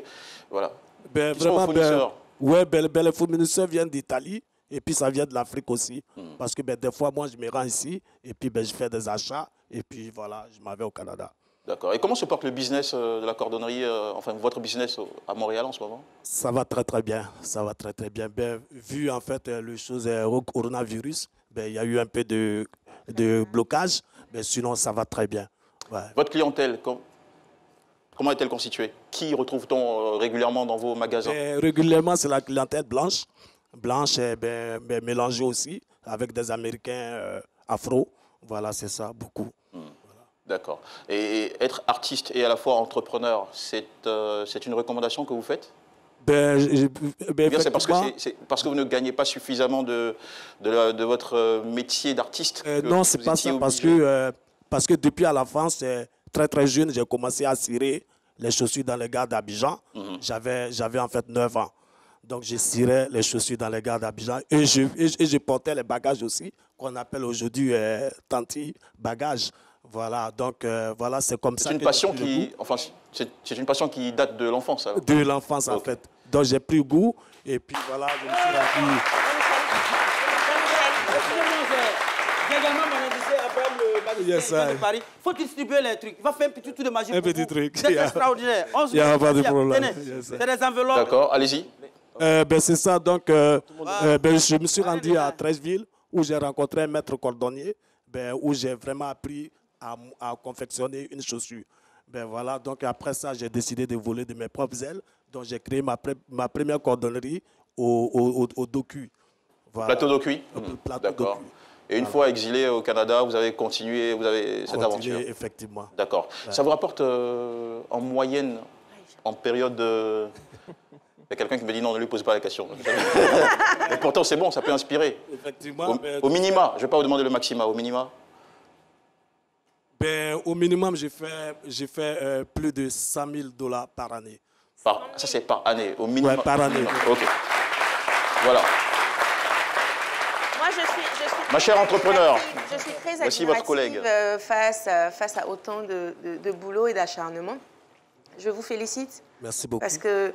Voilà. Qui sont vos fournisseurs? Les fournisseurs viennent d'Italie. Et puis, ça vient de l'Afrique aussi. Parce que des fois, moi, je me rends ici. Et puis, je fais des achats. Et puis, voilà, je m'en vais au Canada. D'accord. Et comment se porte le business de la cordonnerie, enfin, votre business à Montréal en ce moment? Ça va très, très bien. Ça va très, très bien. Vu, en fait, le chose coronavirus, il y a eu un peu de blocage. Mais sinon, ça va très bien. Ouais. Votre clientèle, comment est-elle constituée? Qui retrouve-t-on régulièrement dans vos magasins? Régulièrement, c'est la clientèle blanche. Blanche est mélangée aussi avec des Américains afro. Voilà, c'est ça, beaucoup. Voilà. D'accord. Et être artiste et à la fois entrepreneur, c'est une recommandation que vous faites? C'est parce que vous ne gagnez pas suffisamment de votre métier d'artiste? Non, c'est pas ça. Parce que depuis à la France, très très jeune, j'ai commencé à cirer les chaussures dans les gares d'Abidjan. J'avais en fait 9 ans. Donc, je cirais les chaussures dans les gares d'Abidjan et je portais les bagages aussi, qu'on appelle aujourd'hui tanti bagages. Voilà, donc voilà, c'est comme ça. C'est une passion c'est une passion qui date de l'enfance. De l'enfance, en fait. Donc, j'ai pris goût et puis voilà, je me suis rendu. J'ai également managé Abraham, le magicien de Paris. Il faut distribuer les trucs. Il va faire un petit tour de magie. Un petit truc. C'est extraordinaire. Il n'y a pas de problème. C'est des enveloppes. D'accord, allez-y. C'est ça, donc je me suis rendu à Treichville où j'ai rencontré un maître cordonnier, où j'ai vraiment appris à confectionner une chaussure. Voilà, donc après ça, j'ai décidé de voler de mes propres ailes. Donc j'ai créé ma première cordonnerie au Docu. Voilà. Plateau d'Ocuy. D'accord. Et une fois exilé au Canada, vous avez continué, vous avez cette aventure. Effectivement. D'accord. Ouais. Ça vous rapporte en moyenne, en période de... Il y a quelqu'un qui me dit non, ne lui pose pas la question. Et pourtant, c'est bon, ça peut inspirer. Effectivement. Au minima, je ne vais pas vous demander le maxima, au minima. Au minimum, j'ai fait plus de 100 000 $ par année. Ça, c'est par année, au minimum. Ouais, par année. OK. Voilà. Moi, je suis Ma chère entrepreneur, je suis très voici votre collègue. face à autant de boulot et d'acharnement. Je vous félicite. Merci beaucoup. Parce que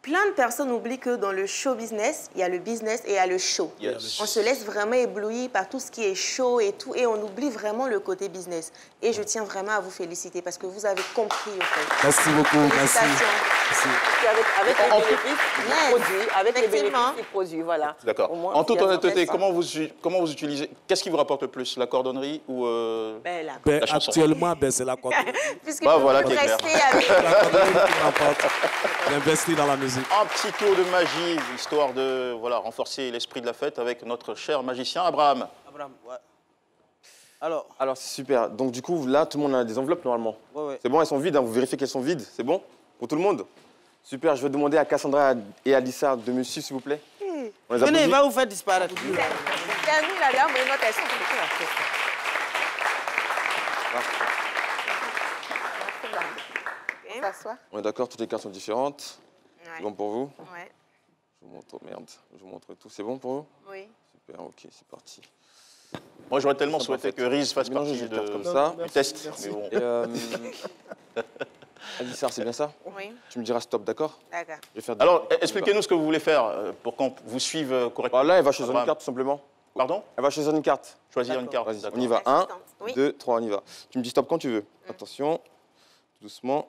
plein de personnes oublient que dans le show business, il y a le business et il y a le show. Yes. On se laisse vraiment éblouir par tout ce qui est show et tout, et on oublie vraiment le côté business. Et je tiens vraiment à vous féliciter parce que vous avez compris, en fait. Merci beaucoup. Merci. Avec les bénéfices du produit, voilà. D'accord. En toute honnêteté, comment vous utilisez... Qu'est-ce qui vous rapporte le plus, la cordonnerie ou la chanson? Actuellement, c'est la cordonnerie. Puisque voilà qui est clair. J'investis dans la musique. Un petit tour de magie, histoire de renforcer l'esprit de la fête avec notre cher magicien Abraham. Abraham, ouais. Alors c'est super. Donc du coup, là, tout le monde a des enveloppes normalement. Ouais. C'est bon, elles sont vides, hein, vous vérifiez qu'elles sont vides. C'est bon pour tout le monde? Super, je vais demander à Cassandra et à Lisa de me suivre, s'il vous plaît. Venez, il va vous faire disparaître. On est d'accord, toutes les cartes sont différentes. Ouais. C'est bon pour vous? Ouais. Je vous montre, merde, je vous montre tout. C'est bon pour vous? Oui. Super, ok, c'est parti. Moi, j'aurais tellement souhaité que Riz fasse partie du test. Mais bon. Alissa, c'est bien ça? Oui. Tu me diras stop, d'accord? D'accord. Alors, expliquez-nous ce que vous voulez faire pour qu'on vous suive correctement. Là, elle va choisir une carte, tout simplement. Pardon? Elle va choisir une carte. Choisir une carte. Vas-y, on y va. 1, 2, 3, on y va. Tu me dis stop quand tu veux. Attention, doucement.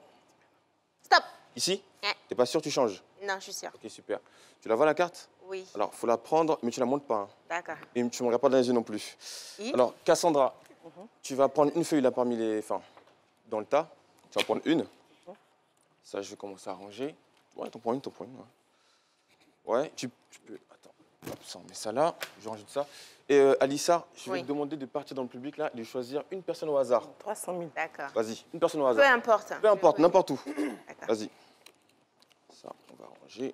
Stop. Ici? T'es pas sûr, tu changes? Non, je suis sûre. Ok, super. Tu la vois la carte? Oui. Alors, faut la prendre, mais tu la montes pas. Hein. D'accord. Et tu me regardes pas dans les yeux non plus. Alors, Cassandra, tu vas prendre une feuille là parmi les... Enfin, dans le tas. Tu vas prendre une. Ça, je vais commencer à ranger. Ouais, t'en prends une, Ouais, tu peux... Attends, hop, ça, on met ça là. Je vais ranger tout ça. Et Alissa, je vais te demander de partir dans le public là et de choisir une personne au hasard. 300 000. D'accord. Vas-y, une personne au hasard. Peu importe. Peu importe, n'importe où. Vas-y. Ça, on va ranger.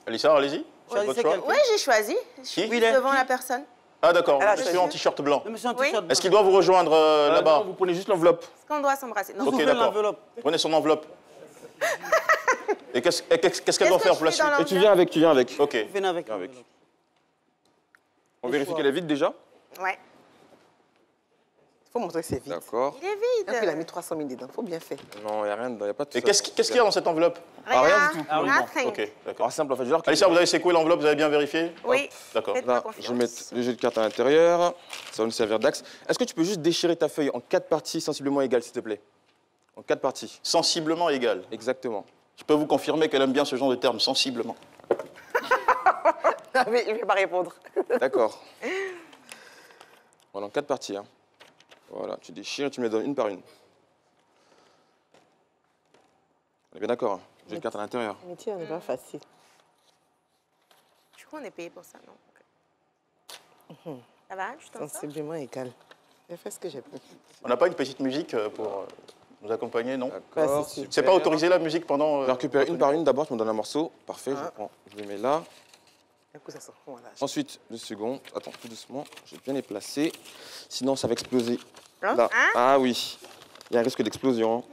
Alissa, allez-y. Oui, j'ai choisi. Je suis devant la personne. Ah d'accord, monsieur en t-shirt blanc. Oui. Est-ce qu'il doit vous rejoindre là-bas? Vous prenez juste l'enveloppe. Est-ce qu'on doit s'embrasser? Non, ok, d'accord. Prenez son enveloppe. Et qu'est-ce qu'elle doit faire pour la suite? Et tu viens avec. Ok. Venez avec. On vérifie qu'elle est vide déjà? Ouais. Il faut montrer que c'est vide. D'accord. Il est vide. Donc, il a mis 300 000 dedans. Il faut bien faire. Non, il n'y a rien dedans, il n'y a pas de... Et qu'est-ce qu'il y a dans cette enveloppe? Rien du tout. Nothing. Ok, d'accord. Simple en fait. Alissa, vous avez secoué l'enveloppe, vous avez bien vérifié? Oui. D'accord. Là, je vais mettre le jeu de cartes à l'intérieur. Ça va nous servir d'axe. Est-ce que tu peux juste déchirer ta feuille en 4 parties sensiblement égales, s'il te plaît? En 4 parties. Sensiblement égales? Exactement. Je peux vous confirmer qu'elle aime bien ce genre de terme, sensiblement. Non, mais il ne va pas répondre. D'accord. Voilà, en 4 parties. Hein. Voilà, tu déchires et tu me les donnes une par une. On est bien d'accord, hein. J'ai une carte à l'intérieur. Mais tiens, on n'est pas facile. Je crois qu'on est payé pour ça, non? Ça va, je t'en sors? Sensiblement égal. J'ai fait ce que j'ai pu. On n'a pas une petite musique pour nous accompagner, non? D'accord. C'est pas autorisé la musique pendant... Je vais récupérer une par une. D'abord, tu me donnes un morceau. Parfait, je les mets là. Du coup, ça sort. Voilà. Ensuite, le second. Attends, tout doucement. Je vais bien les placer. Sinon, ça va exploser. Hein? Là. Ah oui. Il y a un risque d'explosion.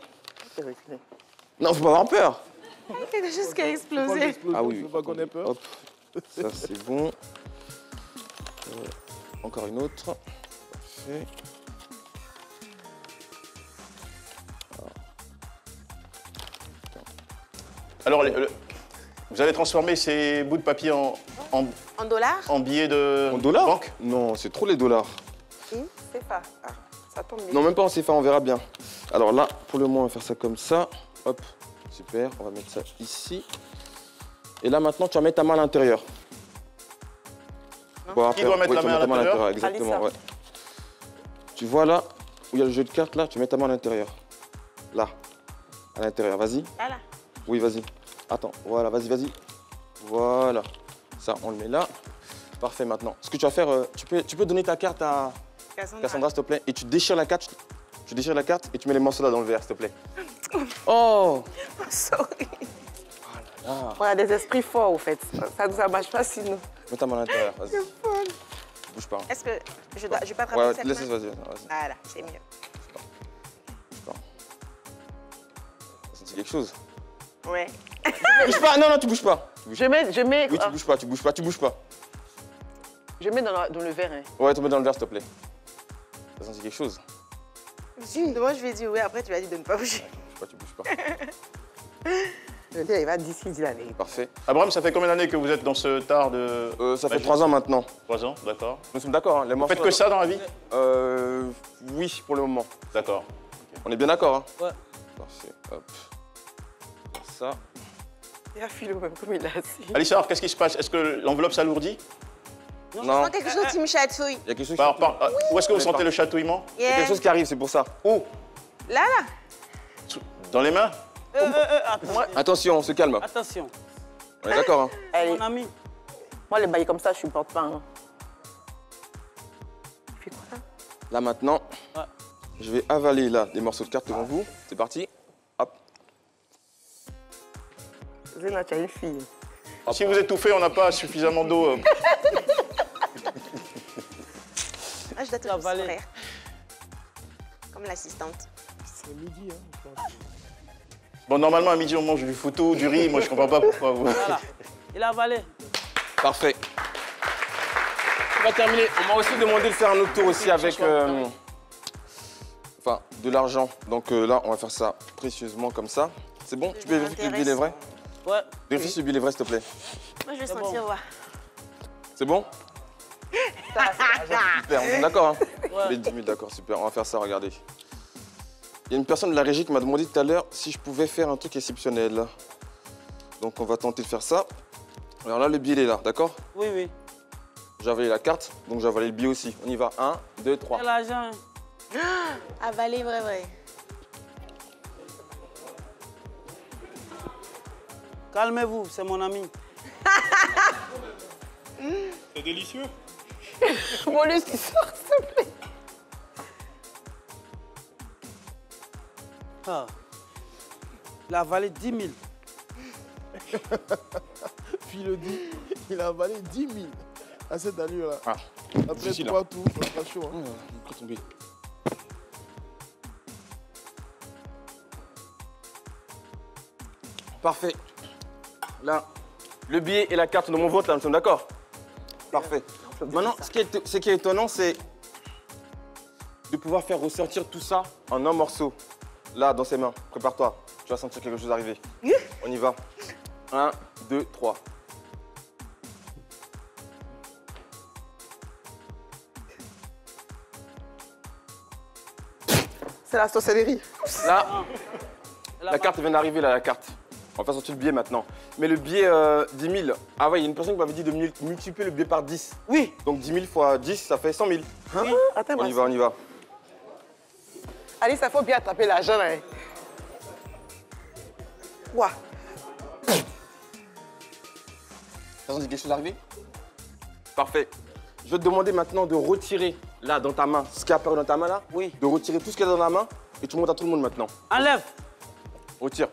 Non, faut pas avoir peur. Quelque chose qui a explosé. Ah oui. Faut pas qu'on ait peur. Hop. Ça, c'est bon. Encore une autre. Parfait. Alors, vous avez transformé ces bouts de papier en dollars? En billets de banque? Non, c'est trop les dollars. C'est pas. Ah, ça tombe bien. Non, même pas en CFA, on verra bien. Alors là, pour le moment, on va faire ça comme ça. Hop, super. On va mettre ça ici. Et là, maintenant, tu vas mettre ta main à l'intérieur. Qui doit mettre la main à l'intérieur? Exactement, ouais. Tu vois là, où il y a le jeu de cartes, là, tu mets ta main à l'intérieur. Là, à l'intérieur, vas-y. Voilà. Oui, vas-y. Attends, voilà, vas-y. Voilà. Ça, on le met là. Parfait, maintenant. Ce que tu vas faire, tu peux donner ta carte à Cassandra, s'il te plaît. Et tu déchires la carte. Tu déchires la carte et tu mets les morceaux là dans le verre, s'il te plaît. Oh! Sorry. Ah. On a des esprits forts, au fait. Ça ne marche pas sinon. Mets ta main à l'intérieur, vas-y. Bouge pas. Est-ce que je dois pas attraper cette main? Vas-y. Voilà, c'est mieux. Ça dit quelque chose? Ouais. Bouge pas, non, tu bouges pas. Je mets... Oui, tu bouges pas. Je mets dans le verre. Hein. Ouais, tu mets dans le verre, s'il te plaît. Ça sentit quelque chose? Moi, je vais dire oui, après tu vas dire de ne pas bouger. Tu bouges pas. Je veux dire, il va dire ce qu'il dit la vérité. Parfait. Abraham, ça fait combien d'années que vous êtes dans ce art de... Ça fait 3 ans maintenant. 3 ans, d'accord. Nous sommes d'accord, hein, les morceaux... Vous faites que ça dans la vie? Oui, pour le moment. D'accord. Okay. On est bien d'accord, hein? Ouais. Parfait, hop. Ça. Il y a Philo même comme il a assis. Alissa, alors qu'est-ce qui se passe? Est-ce que l'enveloppe s'alourdit? Non. Je sens quelque chose qui me chatouille. Il y a quelque chose Où est-ce que vous sentez le chatouillement? Il y a quelque chose qui arrive, c'est pour ça. Où? Là. Dans les mains? Attention, on se calme. Attention. On est d'accord, hein? Allez. Mon ami. Moi, les bails comme ça, je supporte pas. Hein. Tu fais quoi là? Là, maintenant, je vais avaler là des morceaux de cartes devant vous. C'est parti. Hop. Zéna, tu as une fille. Si vous étouffez, on n'a pas suffisamment d'eau. Ah, je dois toujours sourire. Comme l'assistante. C'est midi, hein, je pense. Bon, normalement, à midi, on mange du foutou, du riz. Moi, je comprends pas pourquoi vous... Voilà. Il a avalé. Parfait. On va terminer. On m'a aussi demandé de faire un autre tour aussi avec de l'argent. Donc là, on va faire ça précieusement comme ça. C'est bon? Tu peux vérifier que le billet est vrai? Ouais. Vérifie si le billet est vrai, s'il te plaît. Moi, je vais sentir voir. C'est bon? Super, on est d'accord, hein? Les 10 000, d'accord, super. On va faire ça, regardez. Il y a une personne de la régie qui m'a demandé tout à l'heure si je pouvais faire un truc exceptionnel. Donc on va tenter de faire ça. Alors là, le billet il est là, d'accord? Oui. J'ai avalé la carte, donc j'ai avalé le billet aussi. On y va, 1, 2, 3. Quel argent? Avaler, vrai. Calmez-vous, c'est mon ami. C'est délicieux. Bon, lui, s'il sort, s'il te plaît. Ah. Il a avalé 10 000. Puis le dit, il a avalé 10 000 à cette allure-là. Ah. Après 3 tours, ça sera chaud. Hein. Parfait. Là, le billet et la carte de mon vote, là, nous sommes d'accord? Parfait. Maintenant, ce qui est étonnant, c'est de pouvoir faire ressortir tout ça en un morceau. Là, dans ses mains. Prépare-toi. Tu vas sentir quelque chose arriver. On y va. 1, 2, 3. C'est la sorcellerie. Là, la carte vient d'arriver, là, la carte. On va faire sortir le billet maintenant. Mais le billet 10 000. Ah ouais, il y a une personne qui m'avait dit de multiplier le billet par 10. Oui. Donc 10 000 fois 10, ça fait 100 000. Hein? Oui. Attends, on y va. Alice, il faut bien attraper l'argent là. Quoi? Ça sent quelque chose arriver? Parfait. Je vais te demander maintenant de retirer, là, dans ta main, ce qui apparaît dans ta main, là. Oui. De retirer tout ce qu'il y a dans la main et tu montres à tout le monde maintenant. Enlève. Retire.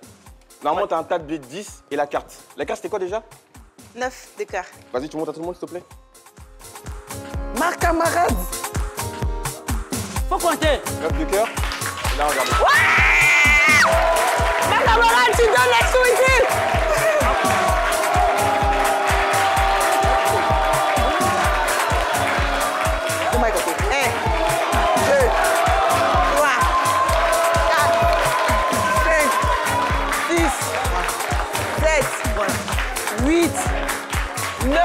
Normalement, tu as un tas de billets de 10 et la carte. La carte, c'était quoi déjà? 9 de cœur. Vas-y, tu montres à tout le monde, s'il te plaît. Ma camarade. Faut compter. 9 de cœur. Et là, regarde. Ouais! Ma camarade, tu donnes les sous ici. Oh my God. 1, 2, 3, 4, 5, 6, 7, 8, 9.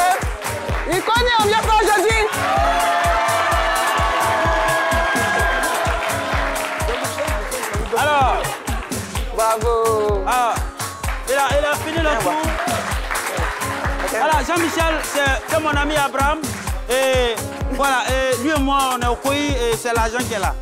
Il connaît, on vient pas aujourd'hui. Alors, Voilà, Jean-Michel, c'est mon ami Abraham. Et voilà, et lui et moi, on est au COI et c'est l'argent qui est là.